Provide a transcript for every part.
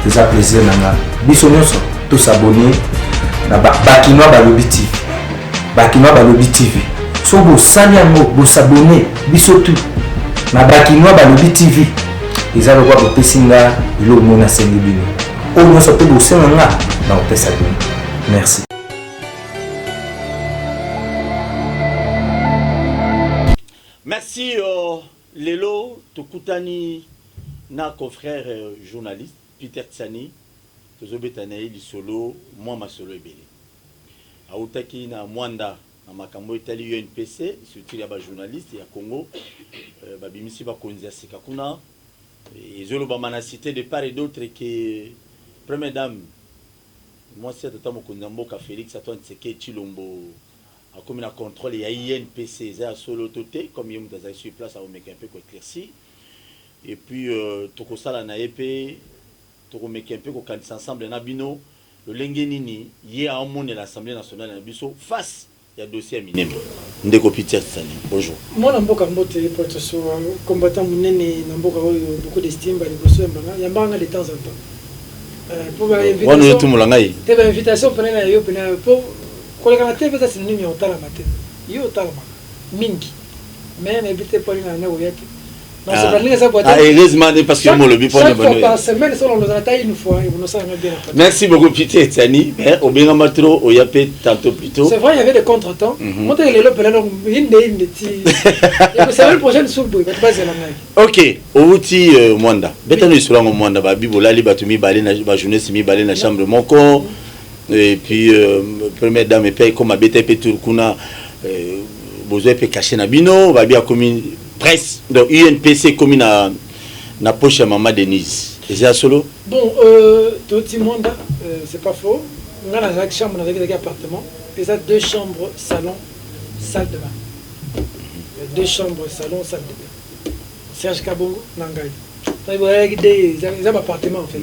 C'est un plaisir nanga. Biso nyonso tous s'abonner na Bakinois Balobi TV. Bakinois Balobi TV. So bo sali yango bo s'abonner biso tout na Bakinois Balobi TV. Ils avaient quoi pour pesinga ilo mona sengi bino. O nyonso pe bo senga na opesa bino. Merci. Merci Lelo Tokutani na confrère journaliste Peter Tsani tozobetanaye lisolo moi masolo ebele autaki na Mwanda na makambo etali UNPC surtout ya ba journaliste ya Congo babimisi ba konza sika kuna ezolo ba manacité de part et d'autre que première dame moi c'est tata mokonza mboka Félix Antoine Tshisekedi Tshilombo a comme un contrôle il y a INPC ça solo toté comme il y a sur place à remettre un peu éclairci et puis tokosala na EP tokomeka un peu ko kanisa ensemble na bino le lengenini hier à mon l'Assemblée nationale na biso face il y a dossier minime ndeko Peter Tsani bonjour moi na mboka mbote pour te so combattant munene na mboka beaucoup d'estime ba liboso ya mbanga de temps en temps pour ba invitation on tout mulangai te ba invitation pena na yo pena pour koleka na TV ça synonyme ya otala mate yo otala mingi mais na bité pour na na oyaki heureusement parce que mon lobby par semaine on nous attend une fois et vous nous savez bien. Merci beaucoup Peter Tsani au bien matro au yapé tantôt plus tôt. C'est vrai il y avait des contretemps. Moi les le pelano inde ti. Vous savez le prochain sur boy va se la. OK, outi Mwanda. Betano sur ngo Mwanda ba bibola li batumi balé na ba jeunesse mi balé na chambre moko et puis première dame et paye comme abete pe turkuna besoin pe cacher na bino va bien commune presse donc UNPC comme na poche à maman Denise et c'est solo bon tout le monde c'est pas faux on a la chambre avec des appartements et ça 2 chambres salon salle de bain 2 chambres salon salle de bain Serge Kabongo nangai ça va avec des appartements en fait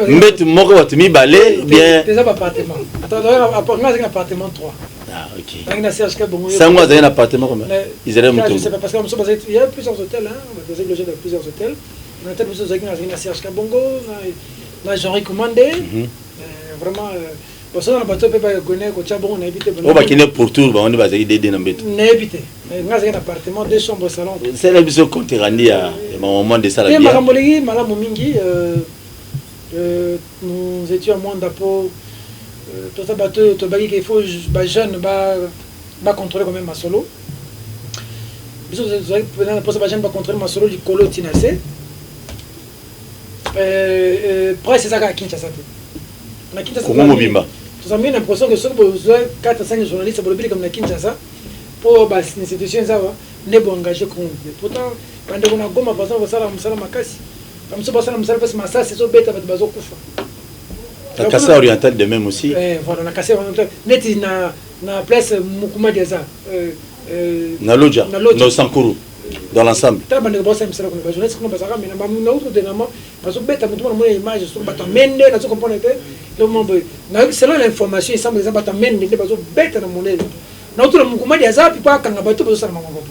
mbet moko watumi balé bien des appartements attends on a un appartement 3. Ah, ok. Ça moi, un appartement comme ils allaient me je sais pas parce qu'il y a plusieurs hôtels, hein. On va loger dans plusieurs hôtels. On a tel plusieurs hôtels, on a Serge Kabongo, on a Jean-Ri Commandé. Vraiment, parce que dans le bateau, on peut pas connaître que Tchabon, on a habité. On va quitter pour tout, on va essayer d'aider dans le bateau. On a habité. On a un appartement, 2 chambres, salon. C'est la vision qu'on t'a rendu à moment de ça. Et Maramolegi, Madame Mingi, nous étions à Mwandapo. Tout ça bateau to bagi qu'il faut ba jeune ba contrôler quand même ma solo biso pour ça ba jeune ba contrôler ma solo du colo tinase presse ça ka Kinshasa na Kinshasa comment mobimba tout ça mis l'impression que sur besoin 4 5 journalistes pour le comme na Kinshasa pour ba institution ça ne bon engager pourtant quand on a goma passant ça la musala makasi comme ça passant la musala parce que ça c'est so bête avec bazo kufa. La Kassa orientale de même aussi. Voilà, la Kassa orientale. Neti na place Mukuma Diaza. Na Lodja, no Sankuru, dans l'ensemble. T'as bandé bossa misala ko ba jeunesse ko ba saka mais na autre de nama parce que bête mutu na image sur bata mende na to comprendre que le monde na selon l'information il semble que bata mende de bazo bête na monnaie. Na autre Mukuma Diaza puis pas kanga bato bazo sala mango.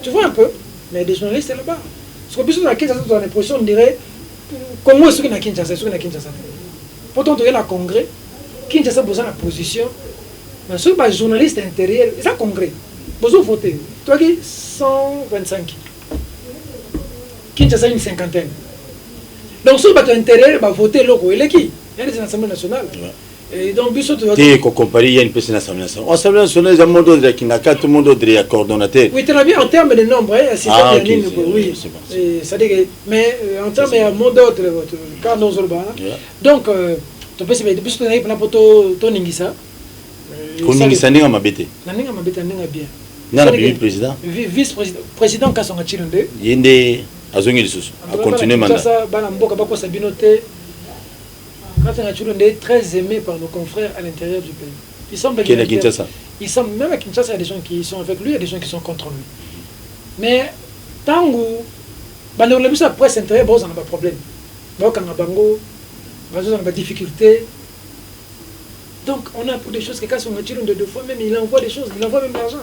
Tu vois un peu mais des journalistes là-bas. Parce que plus dans la Kinshasa on a l'impression on dirait comment est-ce que na Kinshasa, est-ce que na Kinshasa. Pourtant, tu es là congrès, Kinshasa a besoin de la position, mais sur les journalistes intérieurs, c'est un congrès. Besoin de voter. Tu as dit 125. Kinshasa a une cinquantaine. Donc, sur les intérieurs, il va voter l'euro. Il est qui? Il y a des assemblées nationales. Et donc, tu vas dire. Tu compares, il y a une personne l'Assemblée nationale. L'Assemblée nationale, il y a un monde de Kinaka, tout le monde de coordonnateur. Oui, tu as bien en termes de nombre, oui, c'est dire mais en termes de monde d'ordre, car nous sommes là. Donc, tu peux se mettre depuis que tu as pour ton Ningisa. Ton Ningisa n'est pas ma bête. N'est pas ma bête, n'est pas bien. N'est pas président. Vice-président. Président Kassonga Chilonde. Il y a des azongi de sous. À continuer maintenant. Ça, Banamboka Bako Sabinote. Quand on a toujours très aimé par nos confrères à l'intérieur du pays. Il semble qu'il y a Kinshasa. Il semble même à Kinshasa, il y a des gens qui sont avec lui, il y a des gens qui sont contre lui. Mais tant que on a vu ça presse intérieure, on n'a pas de problème. Quand on a bango, on a des difficultés. Donc on a pour des choses que quand on a tiré de 2 fois, même il envoie des choses, il envoie même l'argent.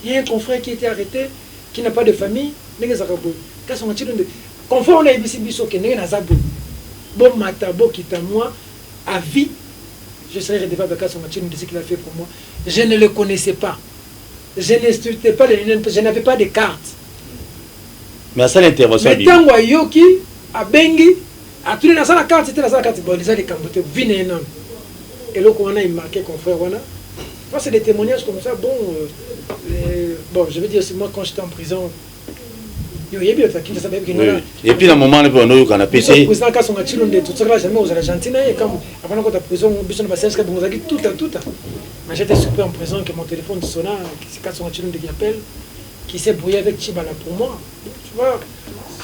Il y a un confrère qui a été arrêté, qui n'a pas de famille, quand on a tiré de confrère, on a ici biso qui n'est pas bon matabo qui t'a moi à vie. Je serais redevable à Kasonga Chilunde de ce qu'il a fait pour moi. Je ne le connaissais pas. Je n'avais pas de carte. Mais à ça l'intervention. Mais tant que Yoki, à Bengi, à tous les nations, la carte, c'était la carte. Bon, les Cambote, Vine non. Et là, on a marqué confrère, voilà. Moi, c'est des témoignages comme ça. Bon, bon, je veux dire, c'est moi quand j'étais en prison. Et puis, dans le moment où on a Le péché. président Kasonga Chilunde, tout ça, jamais aux Argentines. Et quand avant qu'on a prison, on a dit tout. Mais j'étais super en prison que mon téléphone sonna, c'est Kasonga Chilunde qui appelle, qui s'est brouillé avec Chibala pour moi. Tu vois,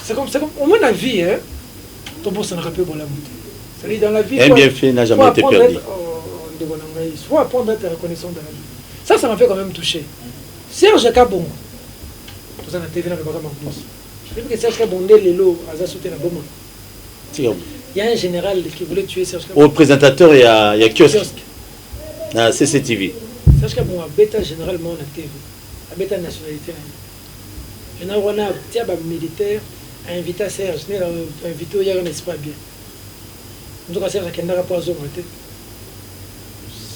c'est comme au moins la vie, hein. Ton boss, ça n'a pas pu la monter. C'est-à-dire dans la vie. Un bienfait n'a jamais été perdu. Il faut apprendre à être reconnaissant dans la vie. Ça m'a fait quand même toucher. Serge Kabongo, tout ça, la TV n'a pas plus. Je dis que Serge Kabongo, Lelo, Aza sauté la bombe. Il y a un général qui voulait tuer Serge Kabongo. Au présentateur, il y a kiosque. Ah, CCTV. Serge Kabongo a bêta généralement la TV. A bêta nationalité. Général Wana, tiens, militaire, a invité Serge, a invité au Yaran, n'est-ce pas bien. En tout cas, Serge a qu'un rapport à Zoro.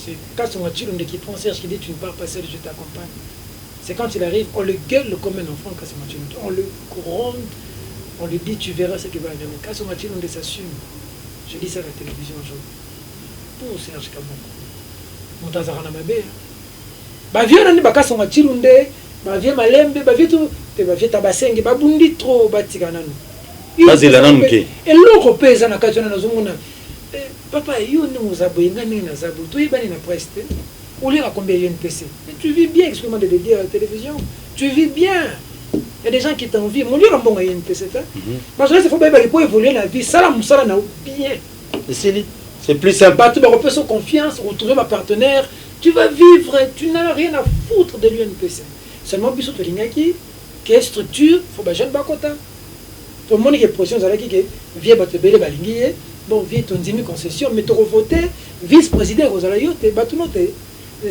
C'est quand son Chilunde qui prend Serge qui dit tu ne pars pas seul, je t'accompagne. C'est quand il arrive, on le gueule comme un enfant quand c'est Chilunde. On le gronde, on lui dit tu verras ce qui va arriver. Quand son Chilunde s'assume, je dis ça à la télévision aujourd'hui. Pour Serge Kabongo. Montazarana Mabe. Bah vieux nani baka son Chilunde, bah vieux Malembe, bah vieux tout, bah vieux Tabasenge, bah bundi trop batiganano. Vas-y la nanu ke. Et l'autre pèse na kachona na zumuna. Papa, il y a une presse. On lit à combien il y a une PC. Tu vis bien, excuse-moi de le dire à la télévision. Tu vis bien. Il y a des gens qui t'envient. Mon Dieu, il y a une PC. Parce que il faut évoluer la vie. Ça, ça, bien. C'est plus simple. Tu vas refaire son confiance, retrouver ma partenaire. Tu vas vivre. Tu n'as rien à foutre de l'UNPC. Seulement, Bissot Lingaki, qui est structure, il faut que je ne pas. Tout le monde qui est pression, qui vient te bêler, bon, viens ton demi concession, mais tu voté vice-président Rosala Yote, Batunote,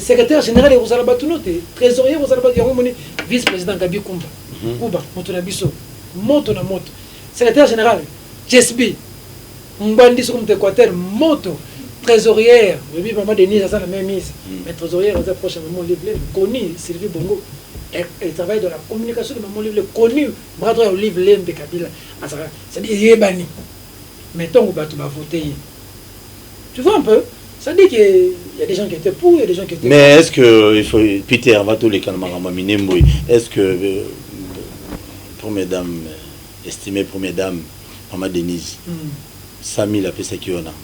secrétaire général Rosala Batunote, trésorier Rosala Batunote, vice-président Gabi Kumba, Kuba, Motonabiso, Moto, secrétaire général, Jesbi, Mbandi Soum Équateur, Moto, trésorière, oui, maman Denise, ça la même mise, mais trésorière, on approche à maman Livre, connu, Sylvie Bongo. Elle travaille dans la communication de maman Livre, connu, bras droit au livre Lembe Kabila, c'est-à-dire Yébani. Mettons que tu vas voter. Tu vois un peu? Ça dit qu'il y a des gens qui étaient pour, il y a des gens qui étaient. Mais est-ce que, il faut, Peter, va tous les calmarama minemboui, est-ce que, première dame, estimée première dame, Maman Denise, 100 000 après ce qu'il y en a.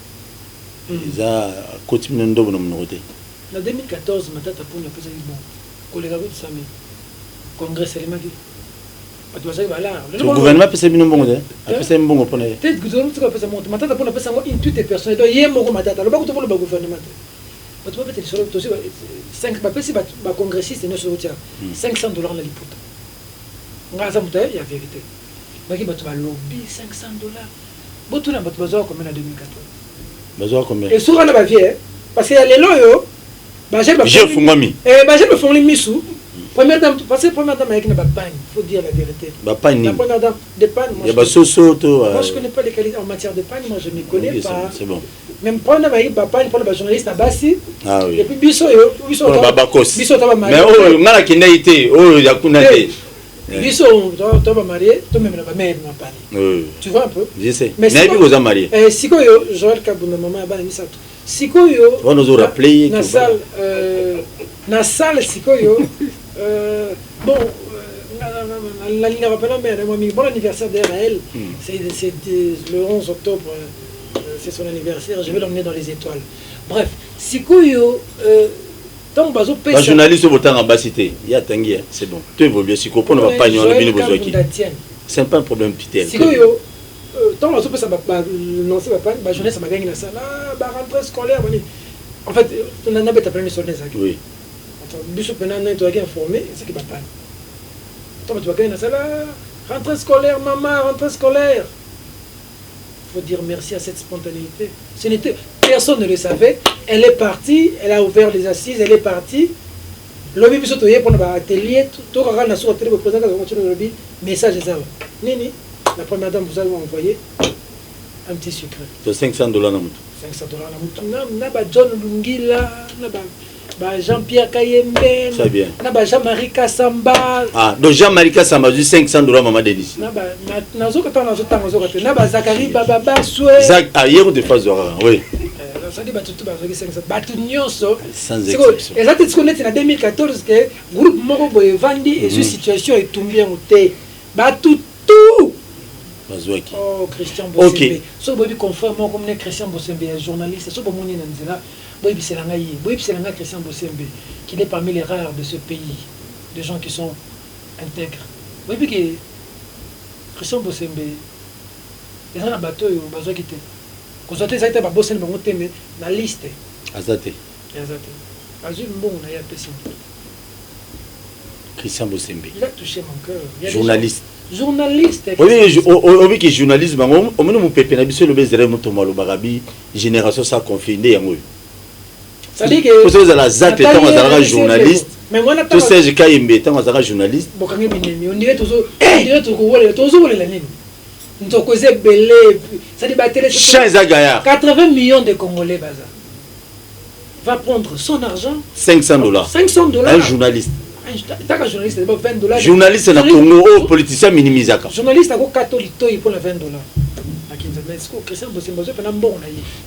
Ils ont continué de nous noter. En 2014, ma tante a pris un peu de bon. Collègue de 100 000. Congrès, c'est le magi. Le gouvernement peut s'aimer bon, après c'est bon pour les. Peut-être que le gouvernement peut s'aimer. Ma tante a pris un peu de tout est personnel. Donc hier mon ma tante, alors pas que le gouvernement. Tu peux peut-être sur aussi 5 pas si ba congressiste ne se retient $500 la lipote. Ngaza mutaye il y a vérité. Baki ba tu va lobby $500. Botu na ba tu bazo comme en 2014. Bazo combien? Et sur la ba vie parce que les loyo ba j'ai ba fungami. Ba j'ai ba fongli misu. Première dame, parce que première dame avec une bapagne, il faut dire la vérité. Bapagne. La première dame de panne, moi. Il y a pas soso tout. Moi je connais pas les qualités en matière de panne, moi je ne connais pas. C'est bon. Même première dame avec bapagne, pour le journaliste à Bassi. Ah oui. Et puis biso yo, biso babakos. Biso taba marié. Mais oh, ngala kindaité, oh yakuna té. Biso taba marié, toi même la mère m'a parlé. Tu vois un peu? Je sais. Mais puis vous êtes marié. Sikoyo, Joël Kabuna maman ba ni sato. Sikoyo. On nous aura rappelé na salle Sikoyo. Bon, la ligne rappelle bon anniversaire d'Araël, c'est le 11 octobre, c'est son anniversaire, je vais l'emmener dans les étoiles. Bref, Sikoyo, tant que Bazo pèse. Un journaliste au temps en bas cité, il y a Tanguy, c'est bon. Tu évolues, Sikoyo, on ne va pas y aller. C'est pas un problème, Peter. Sikoyo, tant que Bazo pèse, ça va lancer ma panne, ma journée, ça m'a gagné la salle, rentrée scolaire, en fait, on en a bête à plein de sonner ça. Oui. Bissot Penana, tu as informé, c'est qui va pas. Tu vas gagner la rentrée scolaire, maman, rentrée scolaire. Il faut dire merci à cette spontanéité. Personne ne le savait. Elle est partie, elle a ouvert les assises, elle est partie. Lobby Bissot pour l'atelier, tout le monde a sur la télé, le président a continué le lobby, message de ça. Nini, la première dame vous a envoyé un petit secret. De $500 na mutu. $500 na mutu. Na ba John Lungila, na ba Jean-Pierre Kayembe. Très bien. Na ba Jean-Marie Kassamba. Ah, donc Jean-Marie Kassamba a $500 maman Denis. Na ba na ba Zachary Baba Soué. Zach a hier de phase oui. Ça dit batu ba 500. Batu nyonso. Sans exception. Et là tu connais en 2014 que groupe moko boye vandi et cette situation est tombée en té. Batu tout. Oh, Christian Bossembe. Okay. So bobi confrère moi comme Christian Bossembe, un journaliste, so bomoni nanzela, bobi selanga Christian Bossembe, qui est parmi les rares de ce pays, des gens qui sont intègres. Bobi que Christian Bossembe, les gens na bateau yo bazo kité. Ko zote ça été ba Bossembe ngote mais na liste. Azate. Azul bon na ya pesi. Christian Bossembe. Il a touché mon cœur. Journaliste. Journaliste. Oui, que journalisme, on me pépé na biso le bezere mutomo lo bagabi génération ça confiné yango. Ça dit que vous la zate tant azara journaliste. Mais moi tout ça je kayembe tant azara journaliste. Bokangi minemi, on dirait toujours la nini. Nous causé belé, ça dit battre 80 millions de Congolais baza. Va prendre son argent $500. $500. Un journaliste. Un journaliste, $20. Journaliste na Congo, oh, politicien minimisaka. Journaliste ako catholique pour $20.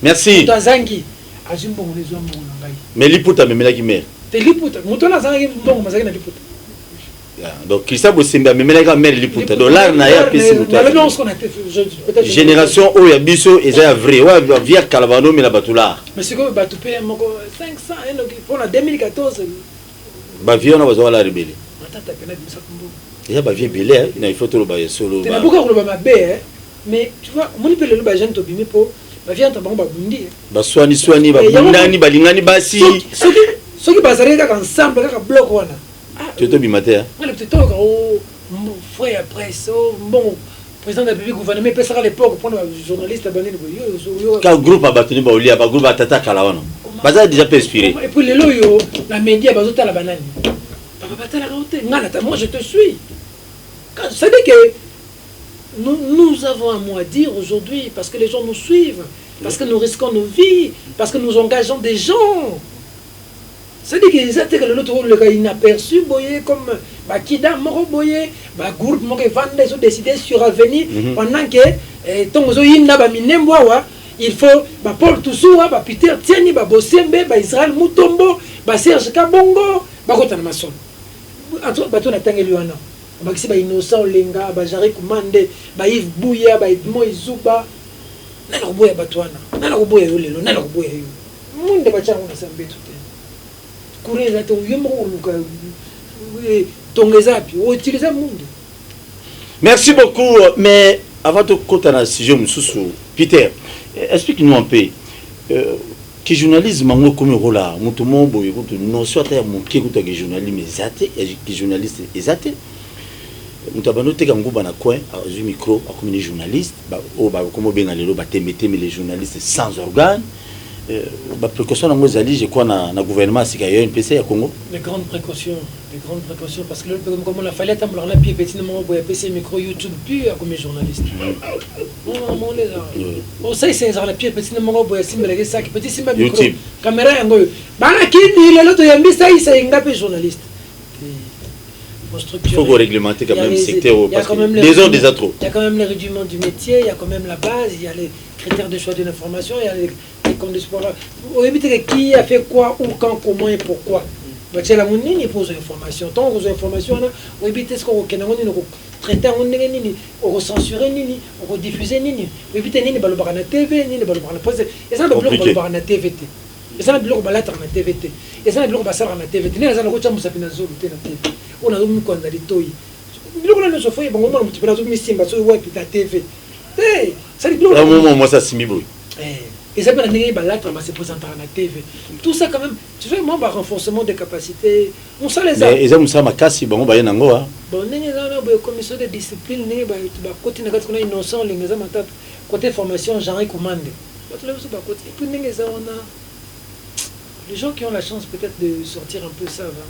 Merci. Mais liputa me melaki mer. Te liputa, mutona zangi mbongo mazaki na liputa. Donc Christian Bossembe me melaki mer liputa. Dollar na ya pesi muta. Génération o ya biso eza vrai. Wa via Calvano me la batula. Mais c'est comme batu pe moko 500 pour la 2014. Ba vie on a besoin la rebelle. Il y a ba vie belé, il faut tout le solo. Tu n'as pas encore le mabé, mais tu vois, mon père le bajan to bimi po, ba vie en tabon ba bundi. Ba swani ba bundani ba lingani basi. Ceux qui baseraient ensemble kaka bloc wana. Tu to bimate hein. Le petit toka o frère après ça, bon président de la République gouvernement peut à l'époque pour les journalistes abandonnés yo. Ka groupe abatuni ba olia ba groupe atata kala wana. Baza déjà pas inspiré. Et puis les loyo, la média bazota la banane. Moi je te suis. Ça dit que nous avons un mot à dire aujourd'hui parce que les gens nous suivent, parce que nous risquons nos vies, parce que nous engageons des gens. Ça dit que le gars inaperçu, boyé comme Bakida, Moro boyé, Bagourt, Moro Vande, ils ont décidé sur avenir pendant que Tongozo Yinna Baminemboa. Il faut Paul Toussoura, Peter Tieni, Bossembe, Israël Mutombo, Serge Kabongo, Bakotana Mason. Bato na tangeli wana. Bakisi ba Innocent Lenga, Jari Kumande, Yves Bouya, Moïse Zuba. Nana Bouya Batwana. Nana Bouya Yolelo, Nana Bouya Yo. Monde bacha on sambe tout. Courir là to yemo luka. Tongeza pi, o utiliser monde. Merci beaucoup, mais avant de continuer sujet mususu, Peter, explique-nous un peu. Que journalisme mango comme rola mutu mombo yekutu no swata ya muke kuta ke journalisme ezate que journaliste ezate mutu abano teka nguba na coin azu micro akomini journaliste ba o ba komo benga lelo ba temete mais les journalistes sans organes ba précaution na ngozali je crois na gouvernement sika yo NPC ya Congo les grandes précautions parce que le comme on a fallu attendre la pied petit moment pour PC micro YouTube puis comme journaliste on les a on sait c'est la pied petit moment pour essayer de ça petit simba micro caméra yango bana kini lelo to yambi ça il ngapi journaliste il faut réglementer quand même le secteur parce que les autres déjà trop. Il y a quand même les rudiments du métier, il y a quand même la base, il y a les critères de choix de l'information, il y a les conditions. On évite qui a fait quoi, où, quand, comment et pourquoi. C'est la mounine pour les informations. Tant que les informations, on évite ce qu'on traiter, on censurer, on diffuser, on évite la TV, la presse. Et ça, on la TVT. Et ça, on a la TVT. Et ça, on a la TVT. Et ça, on a la TVT. On a mis quoi dans les toits. On a fait bon moment tu peux la zoom simba sur web ta TV. Ça dit un moment moi ça simiboui. Et ça peut aller balatre va se présenter à la TV. Tout ça quand même, tu sais moi renforcement des capacités. On sait les mais ils ont ça ma casse bon ba yango hein. Bon n'est là commission de discipline n'est ba côté na qu'on a innocent les ngeza matap côté formation genre commande. Ba là ba côté puis n'est on a les gens qui ont la chance peut-être de sortir un peu ça va.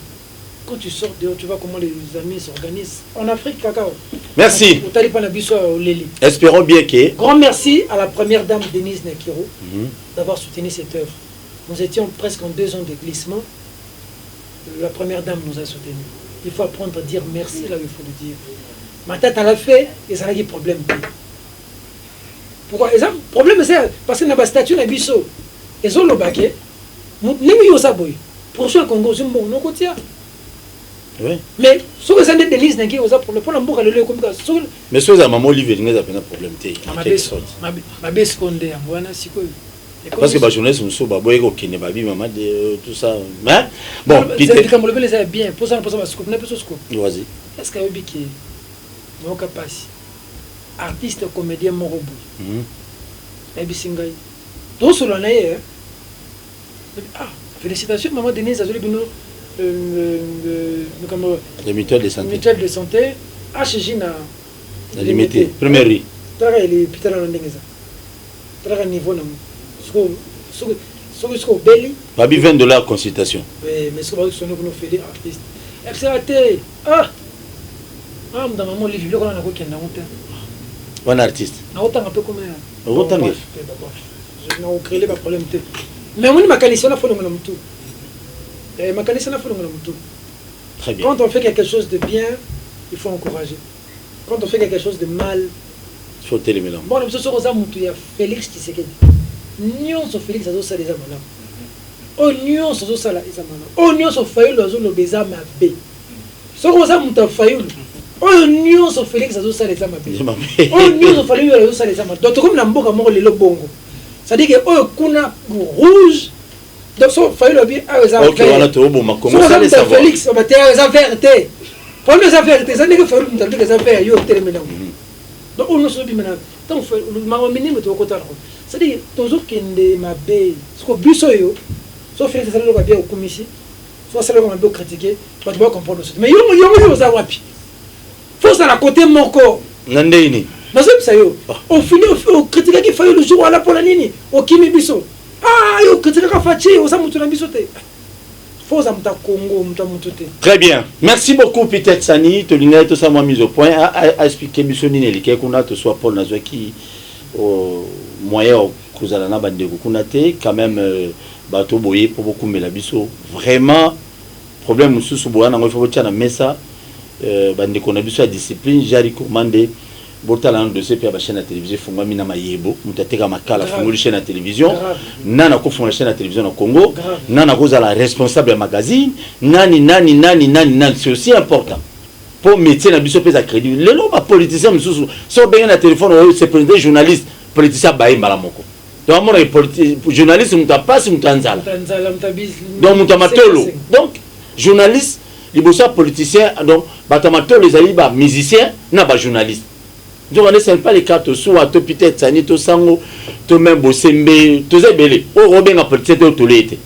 quand tu sors dehors, tu vois comment les amis s'organisent. En Afrique, cacao. Merci. Espérons bien que... Grand merci à la première dame Denise Nekiro d'avoir soutenu cette œuvre. Nous étions presque en 2 ans de glissement. La première dame nous a soutenus. Il faut apprendre à dire merci là où il faut le dire. Ma tête à la fait, et ça n'a pas de problème. Pourquoi? Le problème c'est parce que dans la statue de Bisso, ils ont le baquet. Nous avons pour ce Congo, c'est bon, nous continuons. Oui. Mais ce que ça Denise Nekiro, pour le point de comme ça. Mais ce que ça maman Olivier, il n'y a pas de problème. En quelque sorte. Ma baisse condé, voilà, c'est quoi? Parce que les journalistes sont qui ne pas maman tout ça. Mais bon, Peter. Comme le les bien, pour ça, scoop, n'est pas scoop. Vas-y. Est-ce qu'il y a qui mon capacité artiste comédien Morobo. Et puis singai. Donc sur l'année, ah, félicitations maman Denise Azoli Bino, le mutuel de santé. Mutuel de santé, HG na limité. Première riz. Traga il Peter Landengeza. Traga niveau na ce que belli. Pas $20 consultation. Oui, mais ce que vous nous fait artiste. FCAT. Ah. Ah, dans maman livre, le qu'on a quoi qui n'a honte. Un artiste. Na autant un peu comme autant. Je n'ai créé pas problème. Mais on m'a qualifié la folie mon tout. Et ma qualifié la folie mon tout. Très bien. Quand on fait quelque chose de bien, il faut encourager. Quand on fait quelque chose de mal, il faut téléméler. Bon, le monsieur Rosa Moutou, Félix Tshisekedi. Nyon so Félix azo sa les amana. O nyon so sa la ezamana. O nyon so Fayulu azo lo beza mabe. So Rosa Moutou Fayulu. O nyon so Félix azo sa les amabe. O nyon so Fayulu azo sa les amana. Donc comme na mboka moko lelo bongo. Ça dit que o kuna rouge. Donc so Fayulu abi a eza vert. OK, on a tout bon ma comment ça les savoir. Félix o baté eza verte. Pour les affaires, ça dit que Fayulu mutalu que ça fait yo telemena. Donc on se dit maintenant donc le maman minime to ko tala. C'est-à-dire, toujours qu'il y a ma baie, ce que Bisso yo, sauf que c'est le bien au commissaire, soit c'est le bien critiqué, tu vas comprendre aussi. Mais yo ça wapi. Faut ça la côté mon corps. Nandéini. Mais c'est ça yo. Au final, au critiquer qui fait le jour à la pour la nini, au Kimi Bisso. Ah yo critiquer ka fachi, au ça mutu na Bisso te. Faut ça muta Congo, muta mutu te. Très bien. Merci beaucoup Peter Tsani, to linga tout ça moi mise au point à expliquer Bisso nini liké qu'on a to soit Paul Nazwaki au moyen kuzala na bandeko kunate quand même bato boye pour beaucoup mais la biso vraiment problème mususu boana ngo faut tia na mesa bandeko na biso ya discipline jari commandé botala de ces pa chaîne à télévision fonga mina mayebo mutateka makala fongoli chaîne à télévision nana ko fonga chaîne à télévision au Congo nana ko la responsable ya magazine nani c'est aussi important pour métier na biso pesa crédit les loba politiciens mususu so bien na téléphone c'est président journaliste politicien baï malamoko donc mon journaliste muta passe mutanzala donc mutamatolo donc journaliste libosa politicien donc batamatolo les ali ba musicien na ba journaliste donc on est pas les cartes soit to peut-être sani to sango to même bosembe to zebele o robenga politicien to lete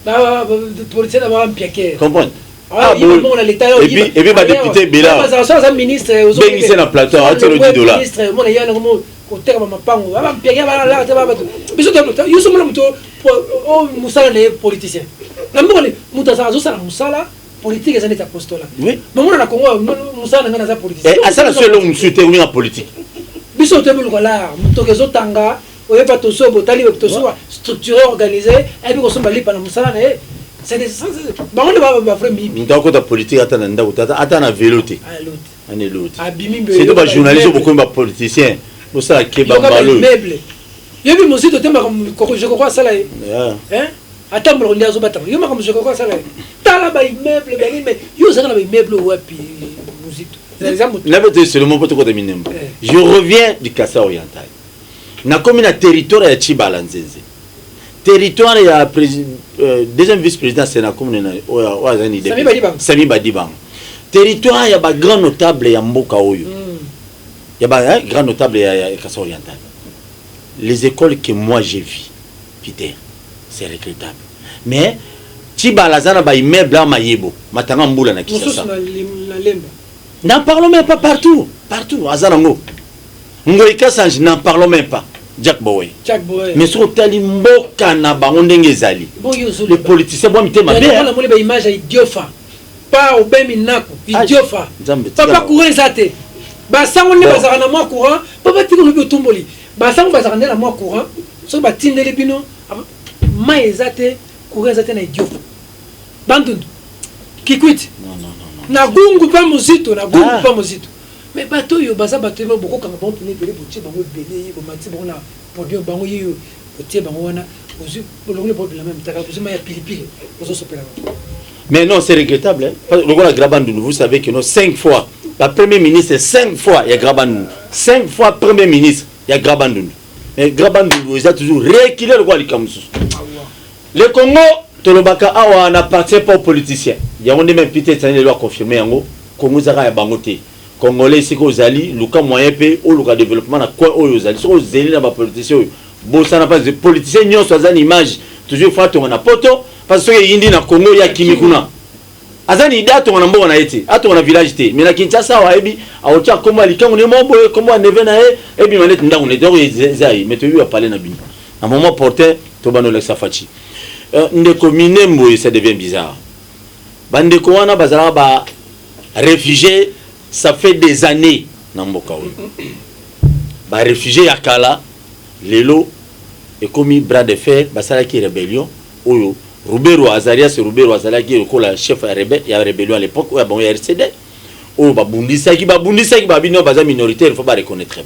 ba politicien ba ampiaké comprendre ah bon on a l'état et puis ba député Bela ça ministre aux autres c'est na plateau à $10 ministre moi il y a côté comme mapango va bien va là tu vas biso de yo somo muto o musala les politiciens na mbole muta sa zo sala musala politique ça n'est pas postola oui mais moi na Congo musala ngana za politicien et ça c'est le musuté ou en politique biso te bulu là muto kezo tanga o yeba to so botali to so structuré organisé et puis ko so bali pa na musala na c'est des ba on va vrai mi ndako ta politique atana ndako ata na véloté ah l'autre ane l'autre c'est pas journaliste beaucoup de politiciens pour ça qui est bambalo meuble yebi musito temba je crois ça là hein attends on dit azobata yo ma comme je crois ça là tala ba immeuble bani mais yo ça na ba immeuble wapi musito n'avait seulement pour te côté minimum je reviens du Kassa oriental na commune na territoire ya Chibala Nzenze territoire ya deuxième vice-président c'est na commune na oazani de Sami Badibang territoire ya ba grand notable ya mboka oyo il y a un grand notable à Kassa oriental. Les écoles que moi j'ai vues, Peter, c'est regrettable. Mais, Tibalazana ba immeuble à Mayebo, Matanga Mboula na Kisasa. N'en parlons même pas partout. Partout, Azarango. Ngoïka Sanj, n'en parlons même pas. Jack Boy. Mais sur Tali Mboka na ba ondenge zali. Les politiciens, bon, mité ma mère. La image à Idiofa. pa obemi nako idiofa papa courant zate basango ne bazaka na mwa courant papa tiko lobi otomboli basango bazaka na mwa courant so batindeli bino mai ezate courant zate na idiofa bandundu kikwiti na gungu pa muzito na gungu pa muzito mais bato yo baza bato yo boko kanga bon pene bele botie bango bele bo mati bango na podium bango yo botie bango wana ozu bolongole bo la même taka bozu ya pilipili bozo sopela. Mais non, c'est regrettable. Hein? Le roi Grabandou, vous savez que nous 5 fois, la Premier ministre, 5 fois, il y a Grabandou. 5 fois Premier ministre, il y a Grabandou. Mais Grabandou, il a toujours rééquilibré le roi Likamoussou. Le Congo, Tolobaka Awa n'appartient pas aux politiciens. Il y a un même peut-être les lois confirmées en haut. Congo Zara et Bangote. Congolais, c'est qu'aux alliés, le cas moyen pays, ou le développement, à quoi aux alliés. C'est aux alliés dans les politiciens. Bon, ça n'a pas de politiciens, nous sommes en image. Toujours, il faut qu'on a poto. Parce que yindi na Congo ya kimikuna azani dato wana mboka na yete ato wana village te mais na Kinshasa wa ebi aocha komba likango ne mombo komba neve na ebi manet ndango ne doro ezai mais to yu parler na bino à moment porté to bano le safati ndeko minembo ça devient bizarre bandeko wana bazala ba réfugiés ça fait des années na mboka ba réfugiés ya kala lelo et commis bras de fer basala ki rébellion oyo Roubero Azaria, c'est Roubero Azaria qui est le chef de la rébellion à l'époque, où il y a RCD. Oh, Babundisa qui babino baza minoritaire, il faut pas reconnaître.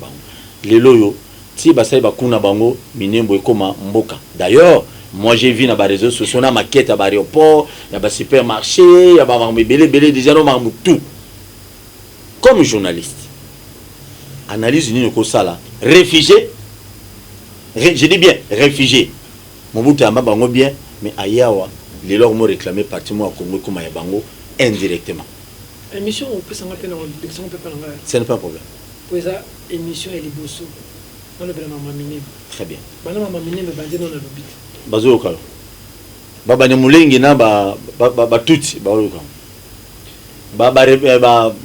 Les loyaux, si basay bakuna bango, minembo ekoma mboka. D'ailleurs, moi j'ai vu dans les réseaux sociaux, on a maquette à l'aéroport, il y a des supermarchés, il y a des belé déjà non tout. Comme journaliste, analyse une cosa réfugié, je dis bien réfugié. Mon bout à bango bien. Mais Ayawa, les lois m'ont réclamé partout à Congo comme à Bango indirectement. Émission, on peut s'en rappeler dans l'élection, on peut pas l'engager. Ce n'est pas un problème. Pour ça, émission, elle est bosso. On le vraiment maminé. Très bien. Maintenant, maminé, mais bandé, on a l'obit. Bazo Okalo. Baba Nemulengi na ba tuti, ba Okalo.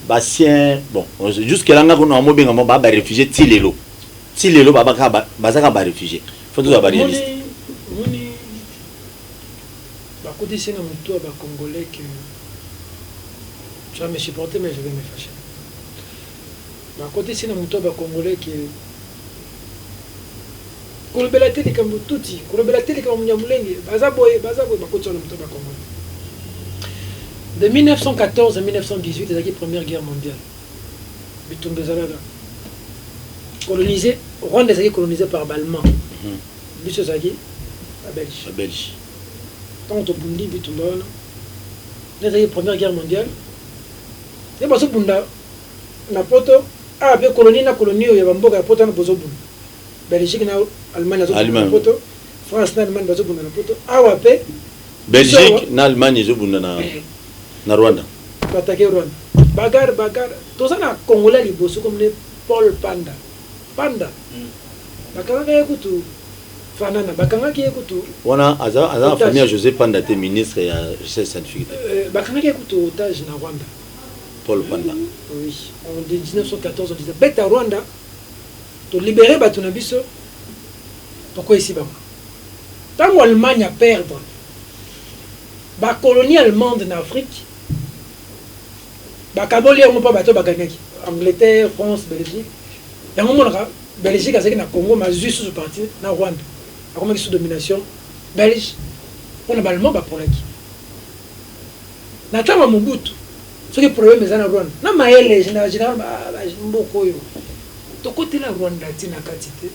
Ba sien, bon, jusqu'à là, on a un mobile, on a réfugié Tilelo. Tilelo, bazaka ba réfugié. Faut tout avoir réaliste. Côté c'est un moto à Congolais que tu vas me supporter mais je vais me fâcher. Côté c'est un moto à Congolais que kolobela tele comme tuti, kolobela tele comme nyamulenge, bazaboye bakoto na moto à Congolais. De 1914 à 1918, c'est la Première Guerre mondiale. Bitumbe Zalaga. Colonisé, Rwanda est colonisé par Balmain. Biso Zagi, la Belgique. Tant que Bundi Bitumbana, la Première Guerre mondiale, et parce que Bunda, na poto, a bien colonie na colonie où il y a Bamboga, poto na bozo Bunda. Belgique na Allemagne na poto, France na Allemagne bozo Bunda na poto, a wapé. Belgique na Allemagne zo Bunda na Rwanda. Attaquer Rwanda. Bagarre, tout ça na Congolais li bosso comme les Paul Panda. Panda. Bakanga yekutu. Fanana bakanga ki yekutu. Wana aza famille José Panda te ministre et recherche scientifique. Bakanga ki yekutu otage na Rwanda. Paul Panda. Oui, en 1914 on disait bête à Rwanda. To libérer batuna biso. Pourquoi ici ba? Tant l'Allemagne a perdre. Ba colonie allemande en Afrique. Ba kaboli on pas bateau ba gagner. Angleterre, France, Belgique. Et on montra Belgique a na Congo ma juste sous parti na Rwanda. A comment sous domination belge. On a ballement ba pour qui. Na tama Mobutu. Ce qui problème est na Rwanda. Na maele général ba mboko yo. To côté la Rwanda tina kati te.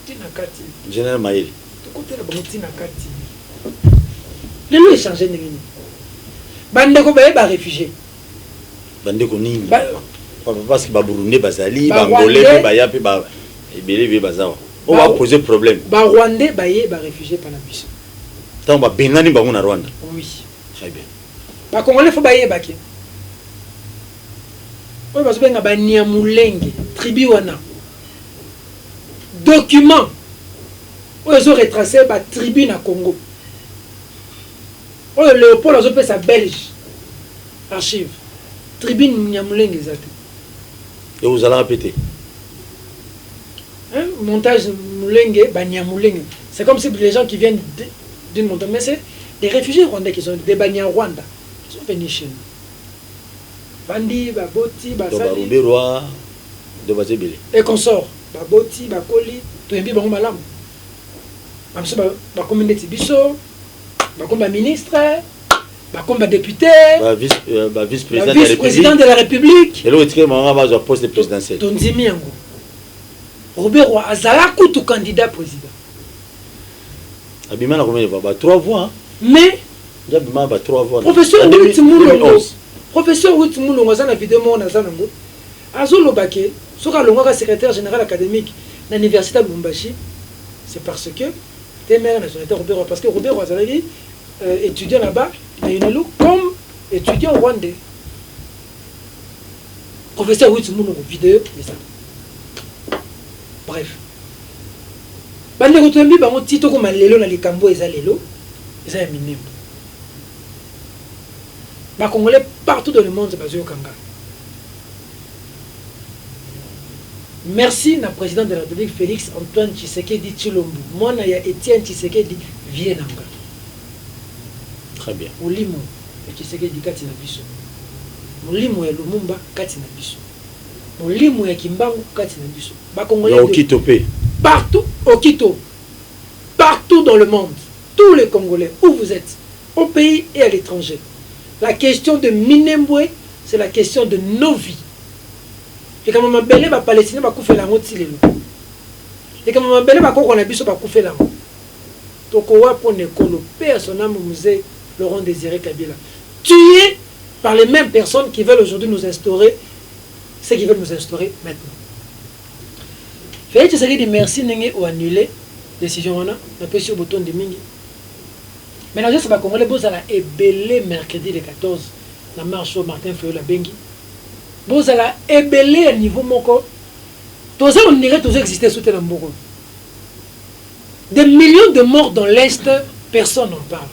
Tina kati. Général Maël. To côté la tina kati. Le lieu changer nini. Bandeko ba réfugié. Bandeko nini. Parce que ba Burundi bazali, ba Angolais ba ya pe ba ebele be bazawa. On va poser problème. Ba Rwandais ba ye ba réfugié par la biso. Tant ba bengani ba na Rwanda. Oui. Très bien. Ba Congolais faut ba ye ba ki. Oui, parce que ba Nyamulenge, tribu wana. Document. Ils ont retracé ba tribu na Congo. Oh, Léopold a fait sa belge. Archive. Tribune Nyamulenge zate. Et vous allez répéter. Hein? Montage Mulenge, Banyamulenge. C'est comme si les gens qui viennent d'une montagne, mais c'est des réfugiés rwandais qui sont des Banyarwanda qui sont venus chez nous. Bandi, Baboti, Basali. Roberwa, de Bazébélé. Et consort. Baboti, Bakoli, tout un bon malam. Comme biso, comme ministre, comme député, vice-président de la République. Et l'autre, il va poste présidentiel. Tonzimi yango. Robert Roy Azala tout candidat président. Abima na combien de voix? 3 voix. Mais Abima va 3 voix. Professeur Professeur Mulongo a une vidéo mon azanango. Azolo Baké, soka longa secrétaire général académique de l'université de Lubumbashi. C'est parce que t'es maire nationalité Robert Roy parce que Robert Roy Azala étudiant là-bas à UNELU comme étudiant rwandais. Professeur Mulongo vidéo mais ça. Bref. Bande rotombi bango tito ko malelo na likambo eza lelo eza ya minimum. Ba Congolais partout dans le monde c'est bazo kanga. Merci na président de la République Félix Antoine Tshisekedi Tshilombo. Moi na ya Etienne Tshisekedi Vienanga. Très bien. Olimo Tshisekedi kati na biso. Olimo ya Lumumba kati na biso. Olimo ya Kimbangu kati na biso. Ba Congolais partout au Quito, partout dans le monde, tous les Congolais, où vous êtes, au pays et à l'étranger. La question de Minembwe, c'est la question de nos vies. Et quand on belé les Palestiniens, on va couper la route. Et quand on belé on a biso, on va couper la route. Donc on va prendre le personnel musée Laurent Désiré Kabila, tué par les mêmes personnes qui veulent aujourd'hui nous instaurer, ceux qui veulent nous instaurer maintenant. Félix Tshisekedi merci n'engé ou annulé décision on a peu sur bouton de mingi. Maintenant je sais pas Congolais bozala ebelé mercredi le 14 la marche au Martin Fayulu la Bengi. Bozala ebelé à niveau moko. Tous ça on dirait tous exister sous tel mboko. Des millions de morts dans l'est, personne n'en parle.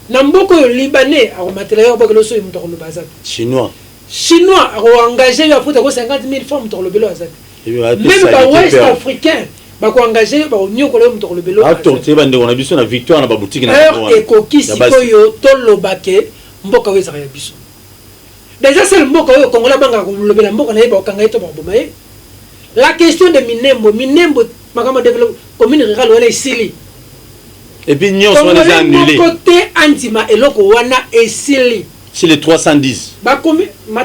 Namboko libanais a rematériel au bagloso im toro le bazat. Chinois A engagé à foutre 50 000 femmes toro le belo azat. Même les Ouest africains, ils ont engagé les Ouest africains. Victoire dans la boutique. Déjà, c'est le mot que la question de Minembo, commune rurale, est et puis, nous sommes annulés. Côté Antima et Lokowana est Sili. C'est les 310. Ma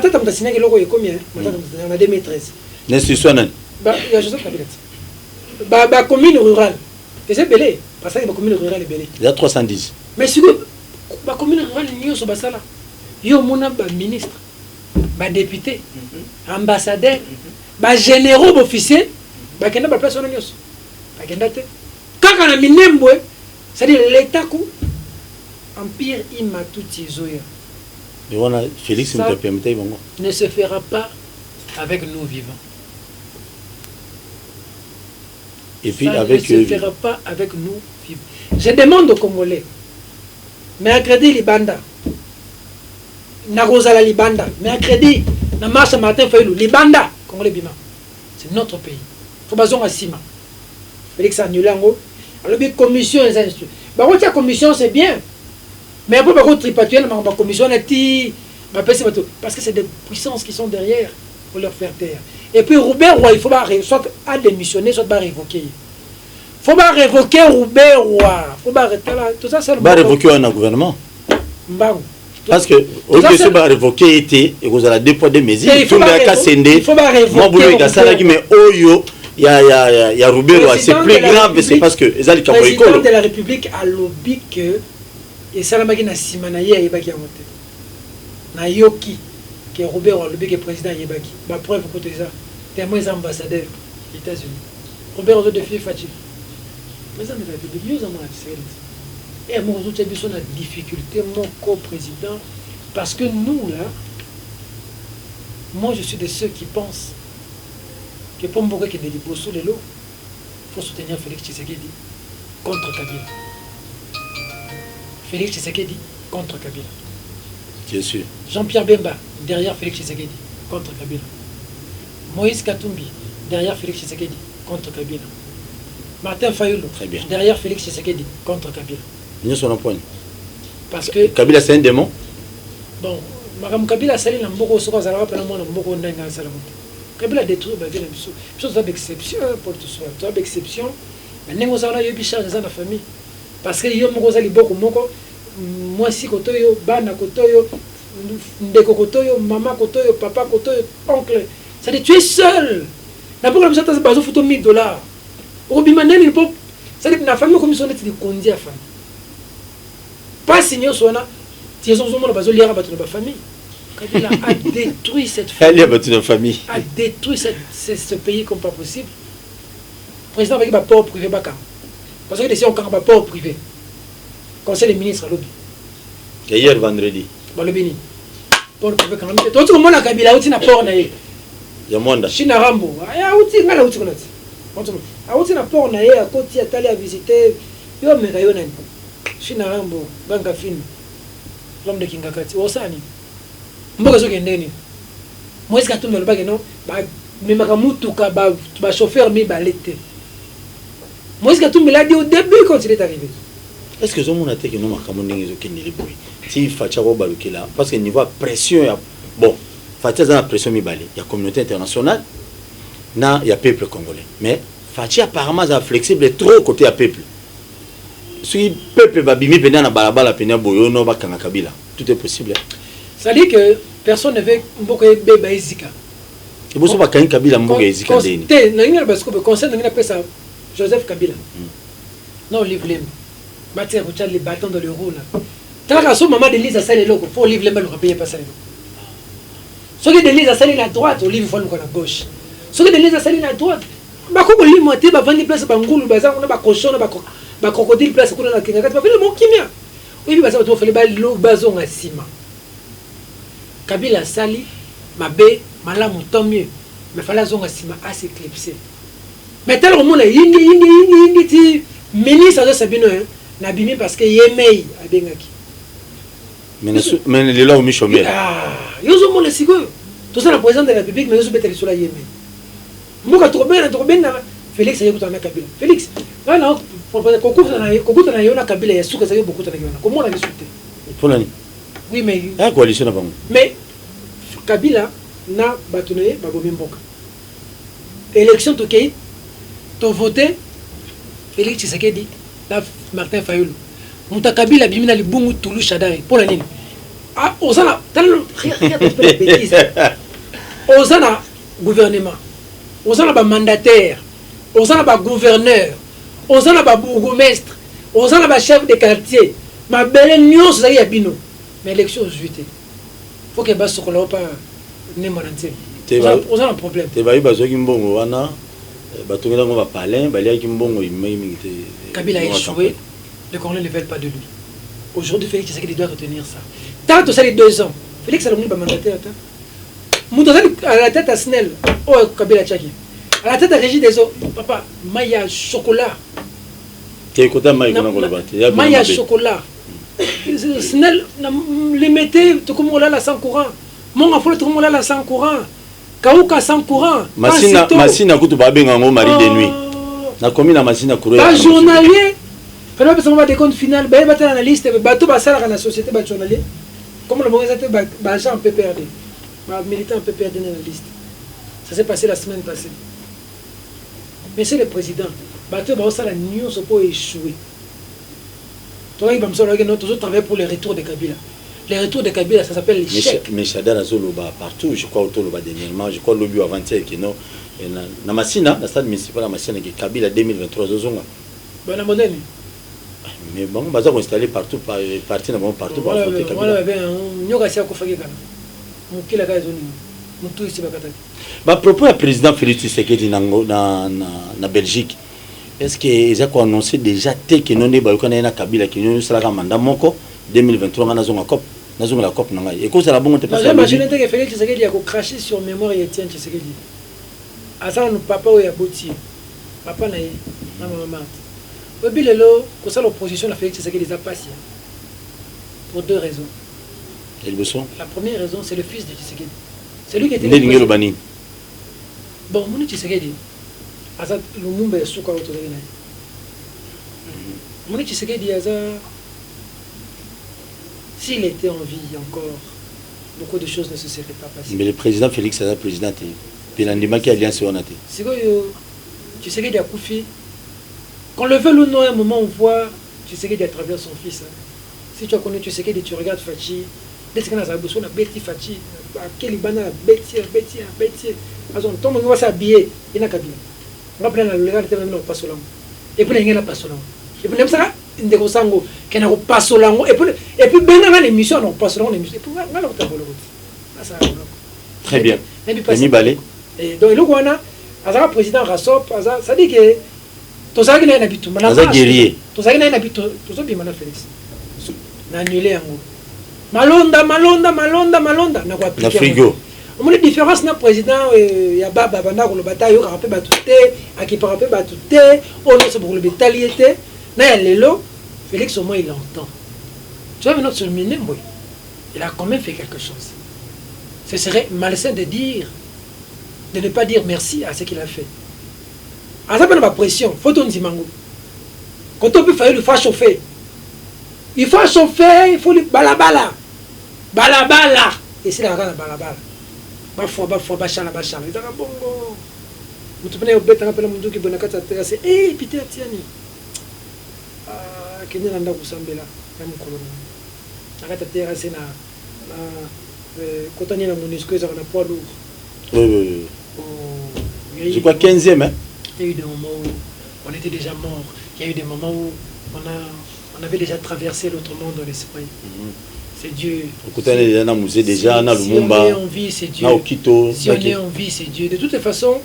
tante m'a dit que Loko est combien? En 2013. L'institution. Il y a Joseph Kabila. La commune rurale. Et c'est belé. Parce que la commune rurale est belé. Il y a 310. Mais si la commune rurale est sur Basala. Il y a un ministre, un député, un ambassadeur, un généraux officier. Il y a une personne qui est là. Quand on a mis Nembwe, c'est-à-dire l'État, Empire Imatuti Zoya. Félix ne se fera pas avec nous vivants. Et puis ça avec ne se fera pas avec nous vivants. Je demande aux Congolais, mercredi Libanda, Narozala Libanda, mercredi, na marche Martin Fayulu, Libanda, Congolais Bima. C'est notre pays. Il faut besoin à Sima. Félix Anulango. Alors, la commission, les instituts. La commission, c'est bien. Mais après, par contre, tripatuer, la commission, parce que c'est des puissances qui sont derrière pour leur faire taire. Et puis, Robert Roy, il faut soit à démissionner, soit à révoquer. Il faut pas révoquer Robert Roy. Il faut pas arrêter là. Tout ça, c'est le révoquer un gouvernement. Parce que, au lieu de révoquer, et vous avez des poids de mesures, il faut pas révoquer. Moi, mais Oyo. Il y a Robert Roy, c'est plus grave, c'est parce que le président de la République a lobby que et Salamaki na Simanaye a yebaki amote. Na yoki que Robert Roy lobby que président yebaki. Ma preuve côté ça. Témoin ambassadeur des États-Unis. Robert Roy de fille fatigué. Président de la République, nous avons la et moi aujourd'hui besoin de difficulté mon co-président parce que nous là, moi je suis de ceux qui pensent que pour moi qui est des sous les lots, il faut soutenir Félix Tshisekedi contre Kabila. Félix Tshisekedi contre Kabila. Bien sûr. Jean-Pierre Bemba derrière Félix Tshisekedi contre Kabila. Moïse Katumbi derrière Félix Tshisekedi contre Kabila. Martin Fayulu derrière Félix Tshisekedi contre Kabila. Nous sommes en point. Parce que Kabila c'est un démon. Bon, Madame Kabila sali na mboko soko zala pa na mwana mboko ndanga sala moto. Kabila détruit ba vie na biso. Biso ça d'exception pour tout ça. Ça d'exception. Na nengo zala yo bicharge za na famille. Parce que yo moko zali boko moko moi si kotoyo bana kotoyo ndeko kotoyo maman kotoyo papa kotoyo oncle. Ça dit tu es seul. Na pour la biso ta bazo photo $1000. Obima neni po ça dit na famille comme ils sont des conditions famille. Pas signé sona. Si ils ont besoin de la famille, Kabila a détruit cette famille. A détruit ce pays comme pas possible. Le président va dire port privé. Parce que si on a port privé, conseil des ministres à l'objet. Hier vendredi. Le béni. Port privé quand même. Tout le monde a Kabila outil na port na ye. Yamonda. China Rambo. Ya outil ngala outil konati. A outil na port na ye à côté à visiter. Yo me kayo nani. China Rambo banka film. L'homme de Kingakati, Osani. Mboka zo kendeni. Moi est-ce que tout le monde non ba me makamutuka ba chauffeur mi balete. Moi est-ce que tout me l'a dit au début quand il est arrivé. Est-ce que zomo na te que non makamuningi zo kendeli boy. Si facha ko balukela parce que niveau pression ya bon, facha za pression mi balé, il y a communauté internationale na il y a peuple congolais. Mais facha apparemment za flexible trop côté à peuple. Si le peuple va bimi pendant la balabala pendant boyono va kanga Kabila, tout est possible. Ça dit que personne ne veut mboka beba ezika. Et boso ba kanga Kabila mboka ezika ndeni. Te na ngira parce que le conseil na pesa Joseph Kabila. Non livre lem. Matière pour les bâtons dans le roue là. Tant que son maman de Lise a salé loko, faut livre lem le payer pas ça. Ce que de Lise a salé la droite, au livre faut nous à gauche. Ce que de Lise a salé la droite, ba ko li moitié ba vendre place ba ngulu ba za on ba cochon ba crocodile place kuna na kinga kati ba vile mon kimia. Oui ba ça to fele ba lo bazon à ciment. Kabila sali mabe malamu tant mieux. Mais fallait zonga ciment assez éclipsé. Mais tel monde yingi ti ministre de Sabino na bimi parce que yemei abengaki. Mais les là au Michomel. Ah, yo zo mo le sigo. Tout ça le président de la République mais yo zo beteli sur la yemei. Mboka trop bien na Félix ayo kutana Kabila. Félix, là kokuta na yona Kabila ya suka zayo bokuta na yona. Comment on a discuté? Pour l'année. Oui mais la coalition na bango. Mais Kabila na batoné babomi mboka. Élection tokei to voter Félix Tshisekedi na Martin Fayulu. Muta Kabila bimina libungu Toulouse Chadari pour la nini. Ah, osana tellement bêtise. Osana gouvernement. Osana ba mandataire. Osana ba gouverneur. Osana ba bourgmestre. Osana ba chef de quartier. Ma belle nyos za ya bino. Mais élection juité. Faut que bas sokola pas ne monanté. Osana problème. Te bayi bazoki mbongo wana batongela ngo ba palin bali ki mbongo imei mingite. Kabila a échoué. Les Congolais ne veulent pas de lui. Aujourd'hui, Félix Tshisekedi doit retenir ça. Tant que ça les 2 ans, Félix a le mandataire. Moutazali à la tête à Snell, oh Kabila Tchaki. À la tête à Régis des eaux, papa, Maya chocolat. T'es côté Maya Maya chocolat. Snell, les mettez, tout comme on l'a là sans courant. Mon enfant, tout comme on l'a là sans courant. Kauka sans courant. Massina Koutou Babengango, mari de nuit. Na commis la machine à courir. Pas journalier. Fallait pas savoir des comptes finales. Ben battre analyste, bateau basala dans la société bat journalier. Comme le mauvais était bagage un peu perdu. Ma militant un peu perdu dans la liste. Ça s'est passé la semaine passée. Monsieur le président, bateau basala la news pour échouer. Toi il va me dire que nous tous travaillons pour les retours de Kabila. Les retours de Kabila, ça s'appelle les chèques. Mais Chadar Azoloba partout, je crois autour de dernièrement, je crois le but avant-hier qui non. Na Massina, la stade municipal de Massina qui Kabila 2023 zonga. Bonne modèle. Mais bon, on va installer partout, partir partout pour affronter Kabila. Voilà, ben, on y a assez à faire. On qui la gagne zone. On tout ici bakata. Bah propos à président Félix Tshisekedi na Belgique. Est-ce que ils ont annoncé déjà que non ne ba yokana na Kabila qui nous sera ka mandat moko 2023 na zonga COP. Na zonga la COP nanga. Et quoi ça la bon te passer. J'imagine que Félix Tshisekedi a craché sur mémoire et Etienne Tshisekedi. Asa no papa o ya boti. Papa na maman. Obi lelo ko ça l'opposition la Félix Tshisekedi les a passé. Pour 2 raisons. Et le son. La première raison c'est le fils de Tshisekedi. C'est lui qui était le Bani. Bon, mon Tshisekedi. Asa Lumumba suka auto de na. Mon Tshisekedi asa s'il était en vie encore, beaucoup de choses ne se seraient pas passées. Mais le président Félix est le président. Il a une alliance. C'est que tu sais qu'il y a Koufi. Quand le veut ou non, à un moment, on voit, tu sais qu'il y a à travers son fils. Si tu as connu, tu sais qu'il tu regardes Fachi. Dès que tu as besoin de Betty Fachi, quel Libana, Betty. Tout le monde va s'habiller. Il n'a qu'à bien. On va prendre le regard de l'homme pas seulement. Et puis, il n'y a pas seulement. Et puis, ça, il y a qui n'a pas seulement. Et puis, ben dans l'émission, on passe seulement l'émission. Et puis, on va très bien. Denis Balé. Et donc, le Rwanda, le président Rassop, ça dit que tout ça qui est habitué. Tout ça guerrier. Tout ça qui est habitué. Tout ça qui est Félix. On a annulé en gros. Malonda. Na frigo. On a une différence dans le président. Il y a Baba Banda, le bataille, il y a un peu batouté, il y a un peu batouté, on a pour le bétaliété. Félix au moins il entend. Tu vois, notre ministre, il a quand même fait quelque chose. Ce serait malsain de ne pas dire merci à ce qu'il a fait. À ça, il n'y a pas de pression. Il faut donner des mango. Quand on peut faire, il faut chauffer. Il faut chauffer, il faut le balabala. Balabala. Et c'est la grande balabala. Bachala. Il dit bongo. Vous te prenez au bête, on appelle mon Dieu qui est bon à quatre terrasses. Eh, Peter Tiani. Kenya nanda kusambela na mkoloni. Nakata terrasse na kotani na MONUSCO ça na poids lourd. Oui. Je crois 15e hein. Il y a eu des moments où on était déjà mort. Il y a eu des moments où on avait déjà traversé l'autre monde dans l'esprit. C'est Dieu. Kotani na musée déjà na Lumumba. Si on est en vie, c'est Dieu. Na Okito. Si on est en vie, c'est Dieu. De toutes les façons,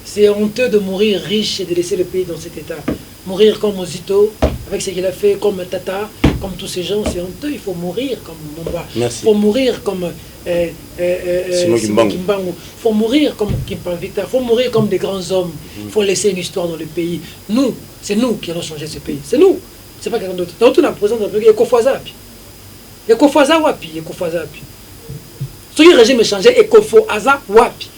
c'est honteux de mourir riche et de laisser le pays dans cet état. Mourir comme Ozito, avec ce qu'il a fait, comme Tata, comme tous ces gens, c'est honteux. Il faut mourir comme Mumba. Il faut mourir comme Simon Kimbangu. Il faut mourir comme Kimpan Victor. Il faut mourir comme des grands hommes. Il faut laisser une histoire dans le pays. Nous, c'est nous qui allons changer ce pays. C'est nous. C'est pas quelqu'un d'autre. Donc, on a présent dans le pays. Ekofaza wapi. Ce qui est régime est changé, Ekofaza wapi.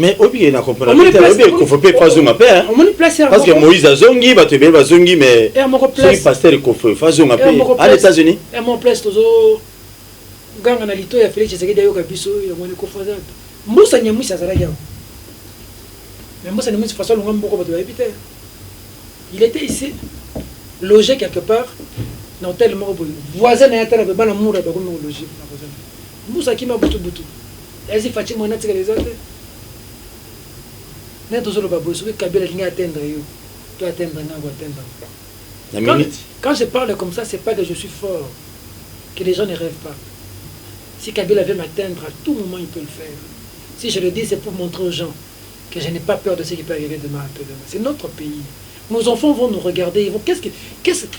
Mais obi na comprendre il faut pas zonga paix parce que Moïse a zongi ba tebe ba zongi mais c'est pasteur il faut faire zonga paix à les États-Unis et mon place tozo ganga na lito ya Félix Tshisekedi yo kabiso ya mwana ko faza mbusa nyamwisa zala ya mais mbusa nyamwisa façon longa mboko ba habiter il était ici logé quelque part dans tel mort voisin na yatala ba na mura ba ko logé na voisin mbusa kima butu ezi fachi mwana tsika les autres. Quand je parle comme ça, c'est pas que je suis fort, que les gens ne rêvent pas. Si Kabila veut m'atteindre, à tout moment il peut le faire. Si je le dis, c'est pour montrer aux gens que je n'ai pas peur de ce qui peut arriver demain. C'est notre pays. Nos enfants vont nous regarder. Ils vont,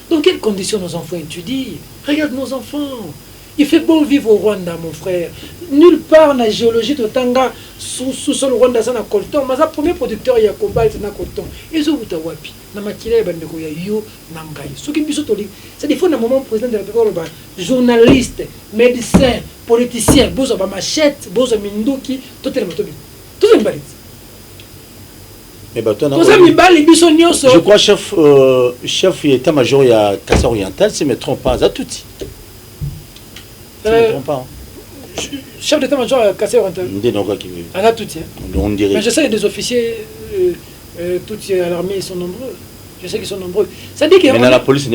dans quelles conditions nos enfants étudient? Regarde nos enfants. Il fait beau vivre au Rwanda, mon frère. Nulle part dans la géologie de Tanga, sous le Rwanda, ça n'a colton. Mais le premier producteur, il y a cobalt, il y a colton. Et ça, vous avez wapi. Na makila ya bandeko ya yo nangai. Ce qui biso toli, c'est des fois dans moment président de la République, journaliste, médecin, politicien, bozo ba machette, bozo minduki, tout est motobi. Tout est mbalit. Mais bah toi je crois chef état-major il y a Kassai Oriental, si je me trompe pas, à Touti. Chef d'état-major à Kassai Oriental. À Touti. On dirait. Mais je sais que des officiers Touti à l'armée, ils sont nombreux. Je sais qu'ils sont nombreux. Ça dit que mais dans la police,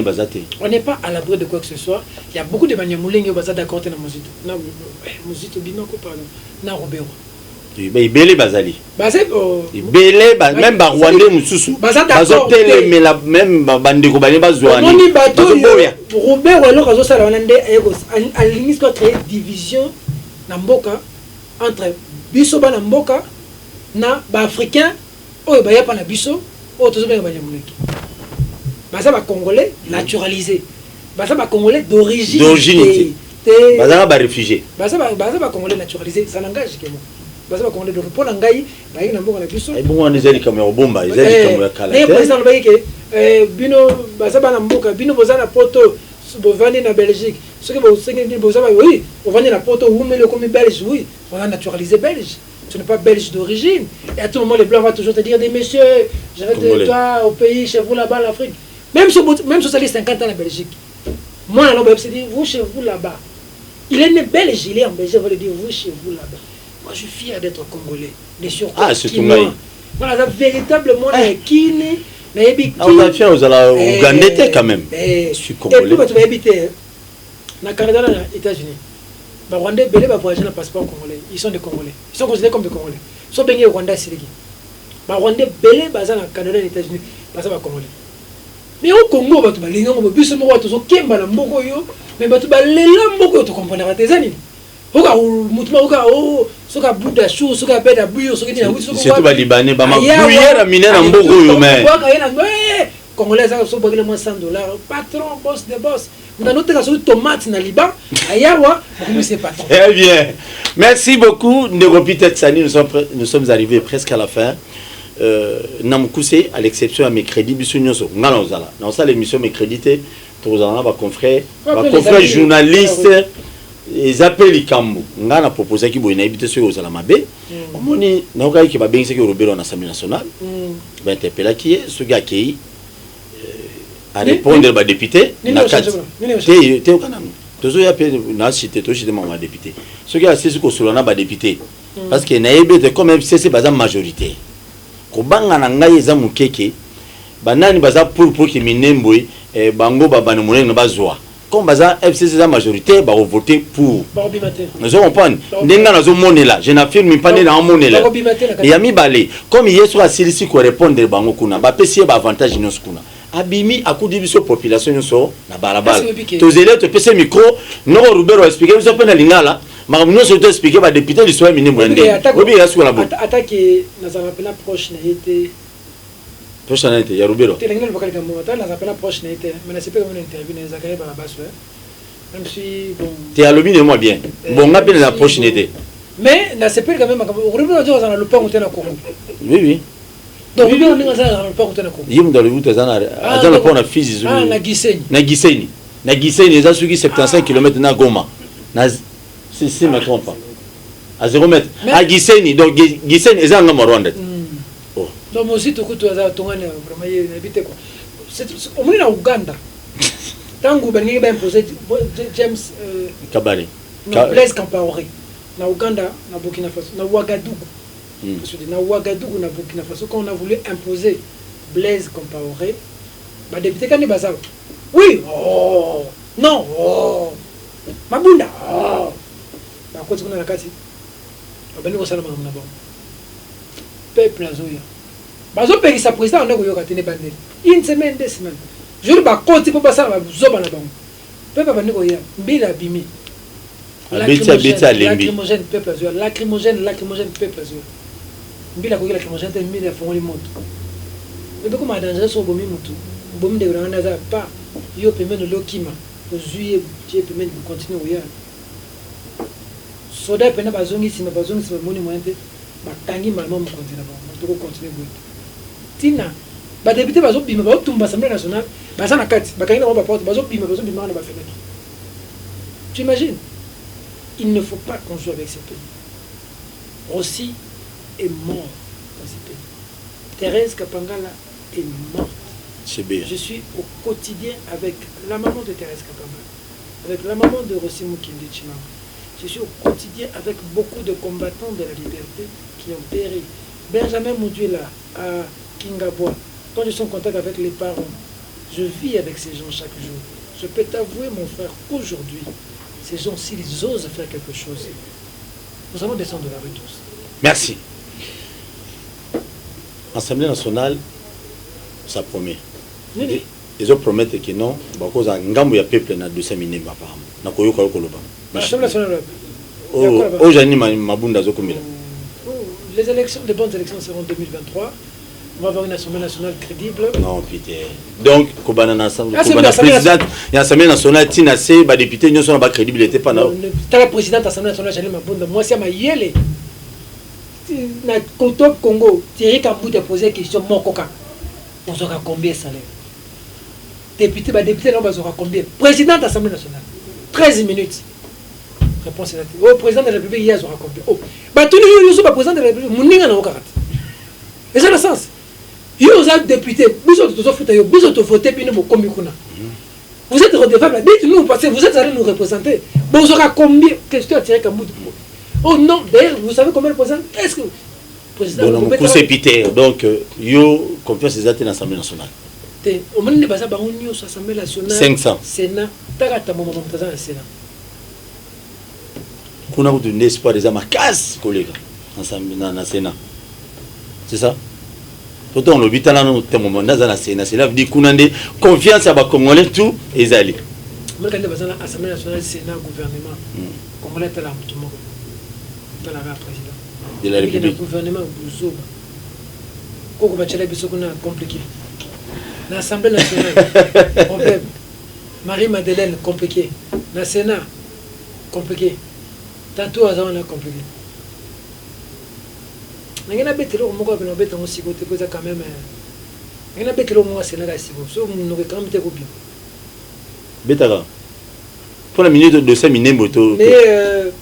on n'est pas à l'abri de quoi que ce soit. Il y a beaucoup de manières qui sont d'accord avec Mozito. Mozito, na Robero. Il belé bazali. Il belé même ba Rwandais mususu. Bazotele mais la même bandeko bane bazwani. Moni bato Robert alors kazo sala wanande à l'inice quoi créer division na mboka entre biso bana mboka na ba africain oyo ba yapa na biso oyo tozo benga banyamuleki. Baza ba congolais naturalisé. Baza ba congolais d'origine. Baza ba réfugié. Baza ba congolais naturalisé, ça n'engage que moi. Parce que quand on est pour l'angaï, bah il n'a pas la puissance. Et bon, on est allé comme au bomba, ils allaient comme la calette. Mais président le baï que bino basaba na mboka, bino bozana poto, bovani na Belgique. Ce que vous savez que bozaba oui, on vend la poto, vous mettez le comme belge, oui, on a naturalisé belge. Ce n'est pas belge d'origine. Et à tout moment les blancs vont toujours te dire des messieurs, je vais de toi au pays chez vous là-bas l'Afrique. Même si ça allait 50 ans la Belgique. Moi là-bas, c'est dire vous chez vous là-bas. Il a une belle gilet en Belgique, on va le dire, vous chez vous là-bas. Moi, je suis fier d'être congolais. Mais surtout, c'est tout moi. Voilà, véritablement, qui n'est. On a fait aux Ougandais quand même. Je suis congolais. Et puis, tu vas habiter dans le Canada, aux États-Unis. Les Rwandais, ils vont voyager dans le passeport congolais. Ils sont des Congolais. Ils sont considérés comme des Congolais. Ils sont baignés au Rwanda, c'est les Rwandais, ils vont dans le Canada, aux États-Unis. Ils sont Congolais. Mais au Congo, ils vont les gens, ils sont Kemba, mais ils vont les comprendre tes années. Oka mutuma oka o soka buda chou soka beda buyo soka ni soka c'est tout ba libanais ba ma bouyer na miner na mboko yo mais congolais ça so bagele mo $100 patron boss de boss on a noté que sur tomate na Liban ayawa comme c'est patron. Très bien. Merci beaucoup Ndeko Peter Tsani, nous sommes arrivés presque à la fin. Namukuse à l'exception à mes crédits biso nyoso ngala ozala. Dans ça l'émission mes crédités pour ozala ba confrères journalistes. Ils appellent les Kambo. On a proposé qu'ils soient invités sur les Alamabé. On a dit qu'ils vont bien Robert en Assemblée nationale. On va interpeller qui est ce gars qui a répondre aux députés. Tu es au Canada. Tu es appelé na cité tu es mon député. Ce gars c'est ce que sur les députés. Parce que naïbe comme c'est basé majorité. Kobanga na ngai za mukeke. Banani baza pour qui minemboy bango babana munene bazwa. Comme baza FCC la majorité va voter pour. Nous avons pas ndenga nazo monela, je n'affirme pas né dans monela. Et ami balé, comme hier sur Silisi ko répondre bango kuna, ba pesi ba avantage nos kuna. Abimi akudi biso population so na balabala. To zele to pesi micro, no Rubero expliquer biso pe na lingala, ma nous se to expliquer ba député du soir mini mwende. Obi ya sur la bout. Attaque na za rappela proche na été. Prochaine été, il y a Rubero. Tu es le vocal comme moi, tu as appelé proche n'était, mais c'est pas une interview, les agréés par la base. Même si bon. Tu es à l'objet de moi bien. Bon, on appelle la prochaine été. Mais là c'est pas quand même Rubero dit dans le pas où tu es na Congo. Oui oui. Donc Rubero dit dans le pas où tu es na Congo. Yim dans le bout dans le pont na Fizi. Ah na Gisenyi. Na Gisenyi. Na Gisenyi, les asuki 75 km na Goma. Na si me trompe pas. À 0 mètres. À Gisenyi, donc Gisenyi est en Rwanda. Donc moi aussi tout coup tu as tongane vraiment y habiter quoi. C'est au moins en Ouganda. Tant que ben ben posé James Kabari. Blaise Compaoré. Na Ouganda, na Burkina Faso, na Ouagadougou. Parce que na Ouagadougou na Burkina Faso quand on a voulu imposer Blaise Compaoré, bah député quand il basa. Oui, oh. Non, oh. Mabunda. Oh. Bah quoi tu connais la carte? Ben nous ça na bon. Peuple azoya. Bazo peki sa président on a koyoka tene bandeli. Une semaine, 2 semaines. Je ne pas compter pour passer à zoba na bango. Peuple bandi koya mbila bimi. Lacrymogène peuple azoya. Lacrymogène peuple azoya. Mbila koya lacrymogène te mbila fongoli moto. Mais comment danger so bomi mutu. Bomi de grana za pas yo paiement de lokima. Ozuye tie paiement de continuer oya. Soda pena bazongi sima moni moyente. Batangi malmo mo continuer bon. On continuer bout. Tina ba député bazo bima ba tumba assemblée nationale ba sana kati ba kaina ba porte bazo bima na ba fenêtre. Tu imagines? Il ne faut pas qu'on joue avec ces pays. Rossi est mort dans ces pays. Thérèse Kapangala est morte. C'est bien. Je suis au quotidien avec la maman de Thérèse Kapangala, avec la maman de Rossi Mukinde Chimama. Je suis au quotidien avec beaucoup de combattants de la liberté qui ont péri. Benjamin Mouduela à Kingabwa, quand je suis en contact avec les parents, je vis avec ces gens chaque jour. Je peux t'avouer, mon frère, qu'aujourd'hui, ces gens, s'ils osent faire quelque chose, nous allons descendre de la rue tous. Merci. L'Assemblée nationale, ça promet. Oui. Ils ont promis que non, parce que ngambo ya peuple na 200 minutes apparemment. Na koyoka koloba. L'Assemblée nationale. Aujourd'hui mabunda zokomela. Les élections, les bonnes élections seront en 2023. On va avoir une Assemblée nationale crédible. Non, putain. Donc, Kobana Nassam, Kobana présidente, il y a l'Assemblée nationale, Tina C, les députés, nous sommes pas crédibilité. Pas non. La présidente de l'Assemblée nationale, Janine Mabunda, moi, c'est ma yele. Dans le Congo, Thierry Kambou a posé la question, mon coca, on aura combien de salaire? Député, on aura combien? Président de l'Assemblée nationale, 13 minutes. Réponse est là. Oh, président de la République, hier, on aura combien? Oh, bah, tous les jours, nous sommes président de la République, mon n'a aucun. Et ça a le sens. Yo, vous êtes député, vous êtes voté, vous êtes voté, Vous êtes redevable, dites-nous, parce que vous êtes allés nous représenter. Bon, vous aurez combien de questions à tirer comme vous? Oh non, d'ailleurs, vous savez combien de présidents? Est-ce que le président... Bon, vous c'est Peter, donc, yo, confiance des dans l'Assemblée nationale. Au moment où nous avons l'Assemblée nationale, 500. Sénat, Tagata, mon président du Sénat. Qu'on a eu un espoir des amas, 15 collègues, ensemble dans le Sénat. C'est ça? Pourtant, le but, là, nous, dans le Sénat, c'est là, vous dites qu'on a confiance à la Congolais, tout, et ça allait. Moi, quand nous avons l'Assemblée nationale, Sénat, gouvernement, Congolais, c'est là, tout le monde. Dans la président. De la République. Le gouvernement, vous avez Koko Bachelé, c'est compliqué. L'Assemblée nationale, problème. Marie-Madeleine, compliqué. Le Sénat, compliqué. Tantôt, on a compliqué. Mais il y a des gens qui ont été quand même. Il y a des gens qui ont été Betara. Pour la minute de 5 minutes. Mais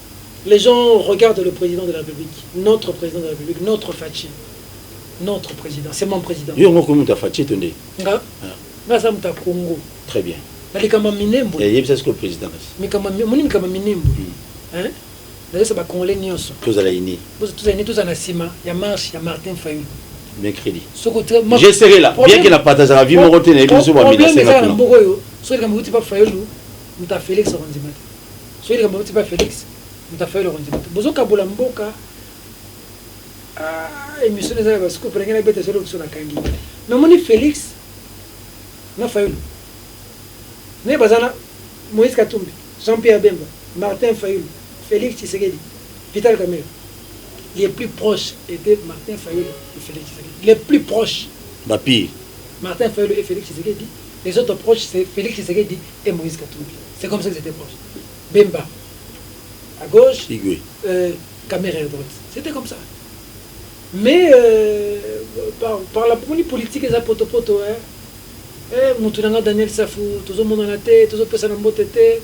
les gens regardent le président de la République, notre président de la République, notre Fachi. Notre président, c'est mon président. Yo comment tu as Fachi tonné? Nga ça muta Congo. Très bien. Bali kama minembo. Et il y a ce que le président. Mais kama moni kama minembo. Hein? Là ça va Congolais nyonso. Tous à la ini. Tous à tous à Sima, il y a marche, il y a Martin Fayulu. Mercredi. Je serai là. Bien qu'il a partagé la vie, mon retour n'est plus souvent mis dans Sénat. Soit il y a pas Fayulu, muta Félix Rondimat. Soit il y a pas Félix, muta Fayulu Rondimat. Bozoka Bolamboka. Émission des parce que prenez la bête sur l'option à Kangi. Mais mon Félix n'a Fayulu. N'est pas là. Moïse Katumbi, Jean-Pierre Bemba, Martin Fayulu, Félix Tshisekedi, Vital Kamerhe. Les plus proches étaient Martin Fayulu et Félix Tshisekedi. Les plus proches. Bapi. Martin Fayulu et Félix Tshisekedi. Les autres proches, c'est Félix Tshisekedi et Moïse Katumbi. C'est comme ça qu'ils étaient proches. Bemba à gauche, Kamerhe à droite. C'était comme ça. Mais par la politique, les apotopoto, Moutounanga Daniel Safou, tout le monde en la tête, tout le monde en la tête,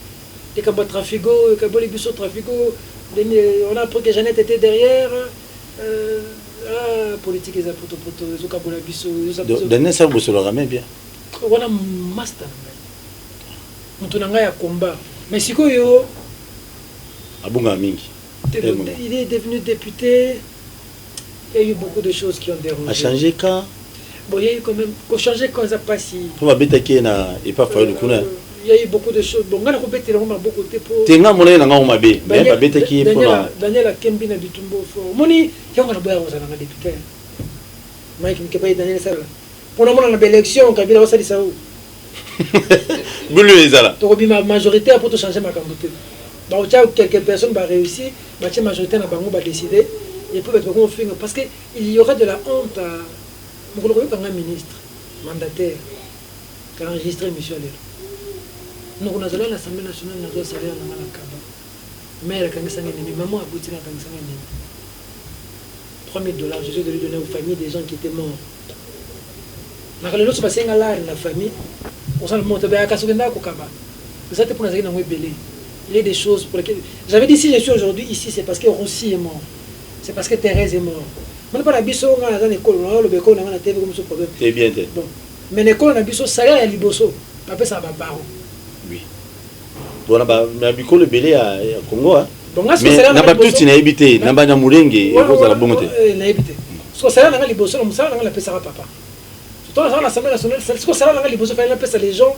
les cabas trafigo, les cabas les buissons trafigo, on a appris que Jeannette était derrière. Politique, les apotopoto, les cabas les buissons. Daniel Safou, vous le ramène bien. On a master. Moutounanga a combat. Mais si quoi yo Abunga Mingi. Il est devenu député. Il y a eu beaucoup de choses qui ont dérangé. A changé quand? Bon, il y a eu quand même. Qu'on changeait quand ça passe. Pour ma bête qui est là, et pas faire le coup. Il y a eu beaucoup de choses. Bon, on a répété là, on a beaucoup de pour. T'es un monnaie dans ma bête. Mais ma bête qui est pour. Daniel Kembina du Tumbo. Moni, il y a un boire aux alentours député. Mike Mkepaï Daniel Sala. Pour le moment, on a l'élection, Kabila Osali Sao. Boulou les ala. Tu as ma majorité pour te changer ma candidature. Bon, quelques personnes vont réussir, ma majorité n'a pas décidé. Et peut être confus parce qu'il y aura de la honte à un ministre mandataire qui a enregistré M. Alero. Nous avons l'Assemblée nationale, nous avons salaire dans la Kaba. Mais la Kanga Sangani, maman a goûté la Kanga Sangani. $3 000, je suis de lui donner aux familles des gens qui étaient morts. Dans le lot, c'est passé à la famille. On s'en monte à Kasugenda Kokaba. C'est ça pour nous avoir belé. Il y a des choses pour lesquelles. J'avais dit si je suis aujourd'hui ici, c'est parce que Rossi est mort. C'est parce que Thérèse est morte. Je ne sais pas si on a une école, on a une TV comme ce problème. C'est bien. Bon. Mais l'école, on a un salaire à Liboso. Après, ça va pas. Oui. Bon, on a le belé à Congo. Mais on n'a pas tout habité. On n'a pas de moulenge et on a la bonne côté. On a habité. Ce que ça a Liboso, on a appelé ça papa. Surtout dans l'Assemblée nationale, ce que ça a Liboso, il faut appeler ça les gens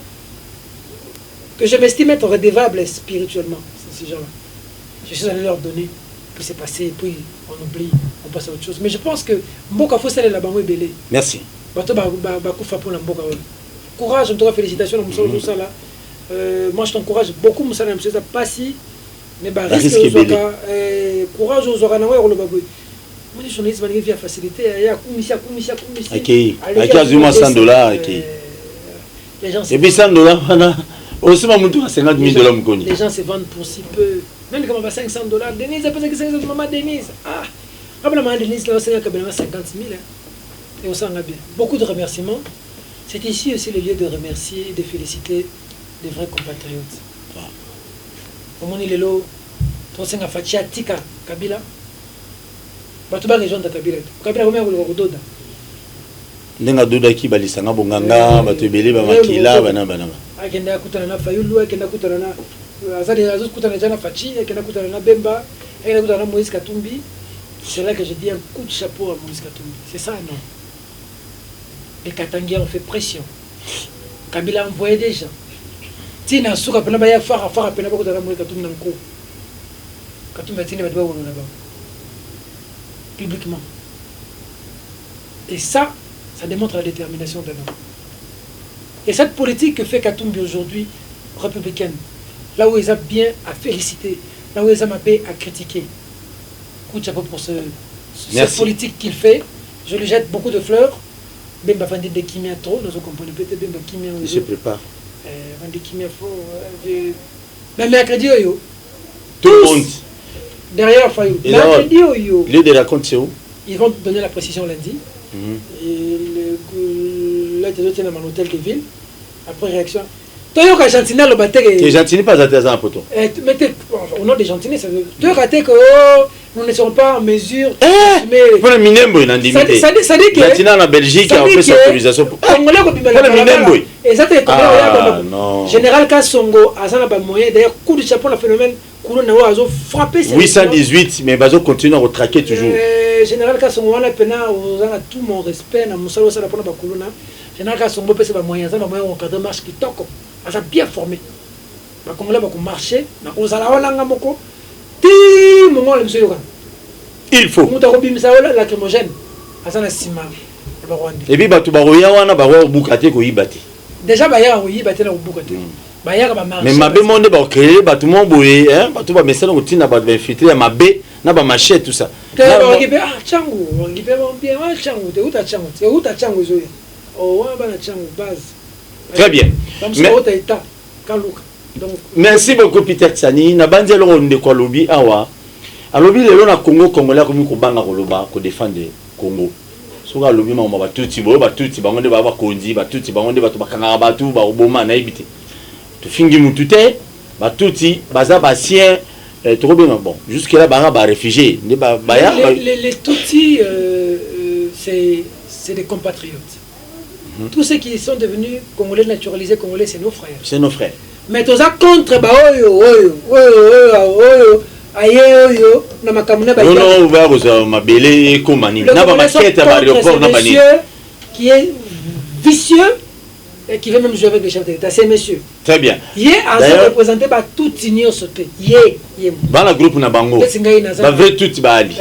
que je m'estime être redevables spirituellement. Ces gens-là. Je suis allé leur donner. Puis c'est passé, puis on oublie, on passe à autre chose. Mais je pense que Mboka faut aller là-bas, moi, belé. Merci. Courage, en tout cas, félicitations, moi je t'encourage beaucoup, Moussa Namseza, pas si, mais risque courage aux Oranawa et aux Lobaboui. Moi, les journalistes vont via facilité, il y a commission. Ok, avec Azuma $100, ok. Et puis $100, aussi, on a $50 000. Les gens se vendent pour si peu. Même quand on va $500, Denise, après que $500, maman Denise. Ah, maman Denise, là, c'est 50 000. Et on s'en va bien. Beaucoup de remerciements. C'est ici aussi le lieu de remercier et de féliciter des vrais compatriotes. Au moment où il est là, on s'en va faire Tika Kabila. Tu vas rejoindre Kabila. Kabila, on va le Doda. Nenga Doda qui balisa nga bonganga, batu ebele ba makila bana. akenda kutana na Fayulu, akenda kutana na Azali Azuz kutana na Fachi, akenda kutana na Bemba, akenda kutana na Moïse Katumbi. C'est là que je dis un coup de chapeau à Moïse Katumbi. C'est ça, non? Les Katangiens ont fait pression. Kabila a envoyé des gens. Tina Souka Penabaya Fara Penabako de la Moïse Katumbi Nanko. Katumbi a tenu là-bas. Publiquement. Et ça démontre la détermination d'un homme. Et cette politique que fait Katumbi aujourd'hui, républicaine, là où ils ont bien à féliciter, là où ils ont bien à critiquer. Coup de chapeau pour cette politique qu'il fait. Je lui jette beaucoup de fleurs. Bemba Vandi de Kimia trop, nous comprenons peut-être Bemba Kimia. Il se prépare. Vandi Kimia faux. Mais mercredi, yo. Tout le monde. Derrière Fayou. Mercredi, yo. Lieu de raconte, c'est où? Ils vont donner la précision lundi. Et là, tu es dans mon hôtel de ville. Après réaction. Toi, tu as Gentilina le bâtiment. Tu es Gentilina pas à poto. Mais au nom de Gentilina, ça veut dire que nous ne serons pas en mesure. Mais pour le Minembo, il a dit que Gentilina en Belgique a fait sa autorisation. Pour le Minembo. Et ça, c'est comme Général Kassongo, à ça, moyen. D'ailleurs, coup de chapeau, le phénomène, Koulo a frappé. 818, mais Bazo continue à retraquer toujours. Général Kassongo, on a tout mon respect, na Moussalo, ça, la pona Bakuluna. Général Kassongo, c'est un moyen, on cadre marche qui toque. Ça bien formé. Les Congolais vont marcher. Il faut. Et puis, déjà, mais ma monde va créer, tout le monde boye, tout va mettre au tina, va infiltrer ma baie, na ba machette tout ça. Très bien. Merci beaucoup Peter Tsani. Na bandi lo nde ko lobi awa. Alobi lelo na Congo Congolais ko mi ko banga ko loba ko défendre Congo. Soka lobi ma batuti bango nde ba kondi batuti bango nde batu bakanga batu ba oboma na ibité. To fingi mutute batuti baza basien trop bien bon. Jusque là ba réfugiés, ne ba les Tutsis c'est des compatriotes. Tous ceux qui sont devenus Congolais naturalisés, Congolais, c'est nos frères. C'est nos frères. Mais tous ça contre, qui est vicieux et qui veut même jouer avec les chefs d'État. C'est monsieur. Très bien. Il est représenté par tout ignore sauté. Dans le groupe Nabango, va vrai tout bali.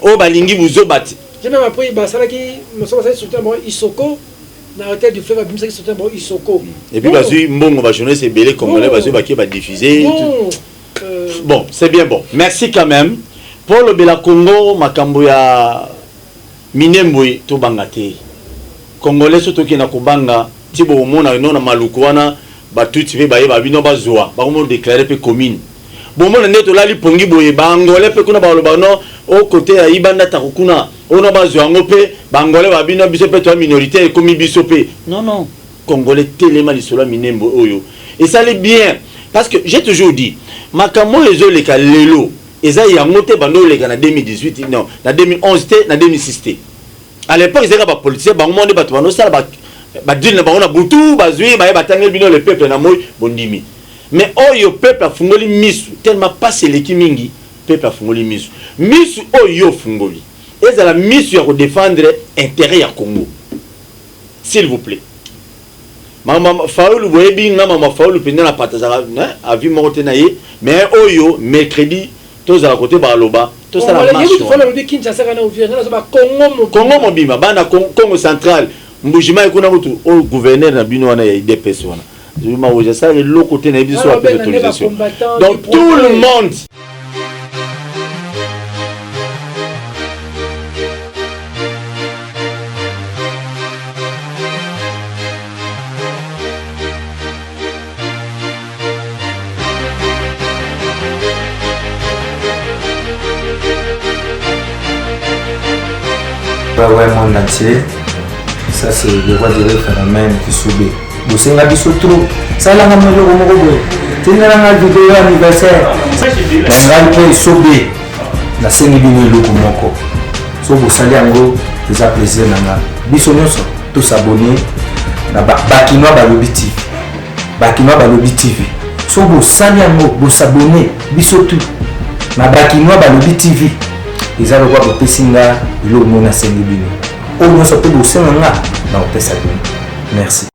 Oh balingi buzo bati. J'ai même appris basala qui me sont passés soutien bon Isoko. Dans le du fleuve, il y a Isoko. Et puis, bon, on va jouer ces bélés congolais, qui va diffuser. Bon, c'est bien bon. Merci quand même. Pour le Bela Congo, Makamboya Minemboy, Tobangate. Congolais, surtout qui n'a Kobanga, Tibo Mona, non, Malukuana, Batu, Tivé, Baye, Babino, Bazoa, Baromo déclaré peu commune. Bon, mon net, là, les Pongi Boye, Bangolais, Pekuna, Balobano, au côté à Ibanda Tarukuna. On a besoin de Bangolais, Babino, Bisopé, toi, minorité, comme Bisopé. Non. Congolais, tellement les Minembo, Oyo. Et ça allait bien. Parce que j'ai toujours dit, Makamo, les autres, les Kalelo, et ça, il y a monté Bando, les gars, en 2018, non, en 2011, en 2006. À l'époque, ils étaient pas politiciens, Bango, des bâtiments, ça, Badil, on a Boutou, Bazoui, Batangel, Bino, le peuple, Namoy, Bondimi. Mais Oyo, peuple, a Fungoli, Misu, tellement passé les Kimingi, peuple, a Fungoli, Misu. Misu, Oyo, Fungoli. Et ça la mise à défendre l'intérêt à Congo. S'il vous plaît. Maman Faoul, vous voyez bien, maman Faoul, pendant la patazara, a vu mon tenaillé, mais Oyo, mercredi, tous à la côté Baloba, tous à la marche. Congo Mobima, Bana Congo central, Mbujima et Kunamutu, au gouverneur Nabinoana et des personnes. Je m'avoue, ça, et l'autre côté n'a pas besoin d'autorisation. Donc tout le monde. Ouais, monde entier. Ça, c'est le roi du phénomène qui subit. Vous savez, la biso trop. Ça, là, on a le tu n'as pas de vidéo anniversaire. On a le subir. La scène est venue le Kumoko. So, vous savez, en gros, vous avez plaisir. Biso, nous tous abonnés. Bakinois Balobi TV. bakinois balobi tv so bosali yango bosabone biso tu na bakinois balobi tv eza lokwa bopesi nga eloko mona asengi bino oyo nyonso mpe bosenga nga na opesa bino merci.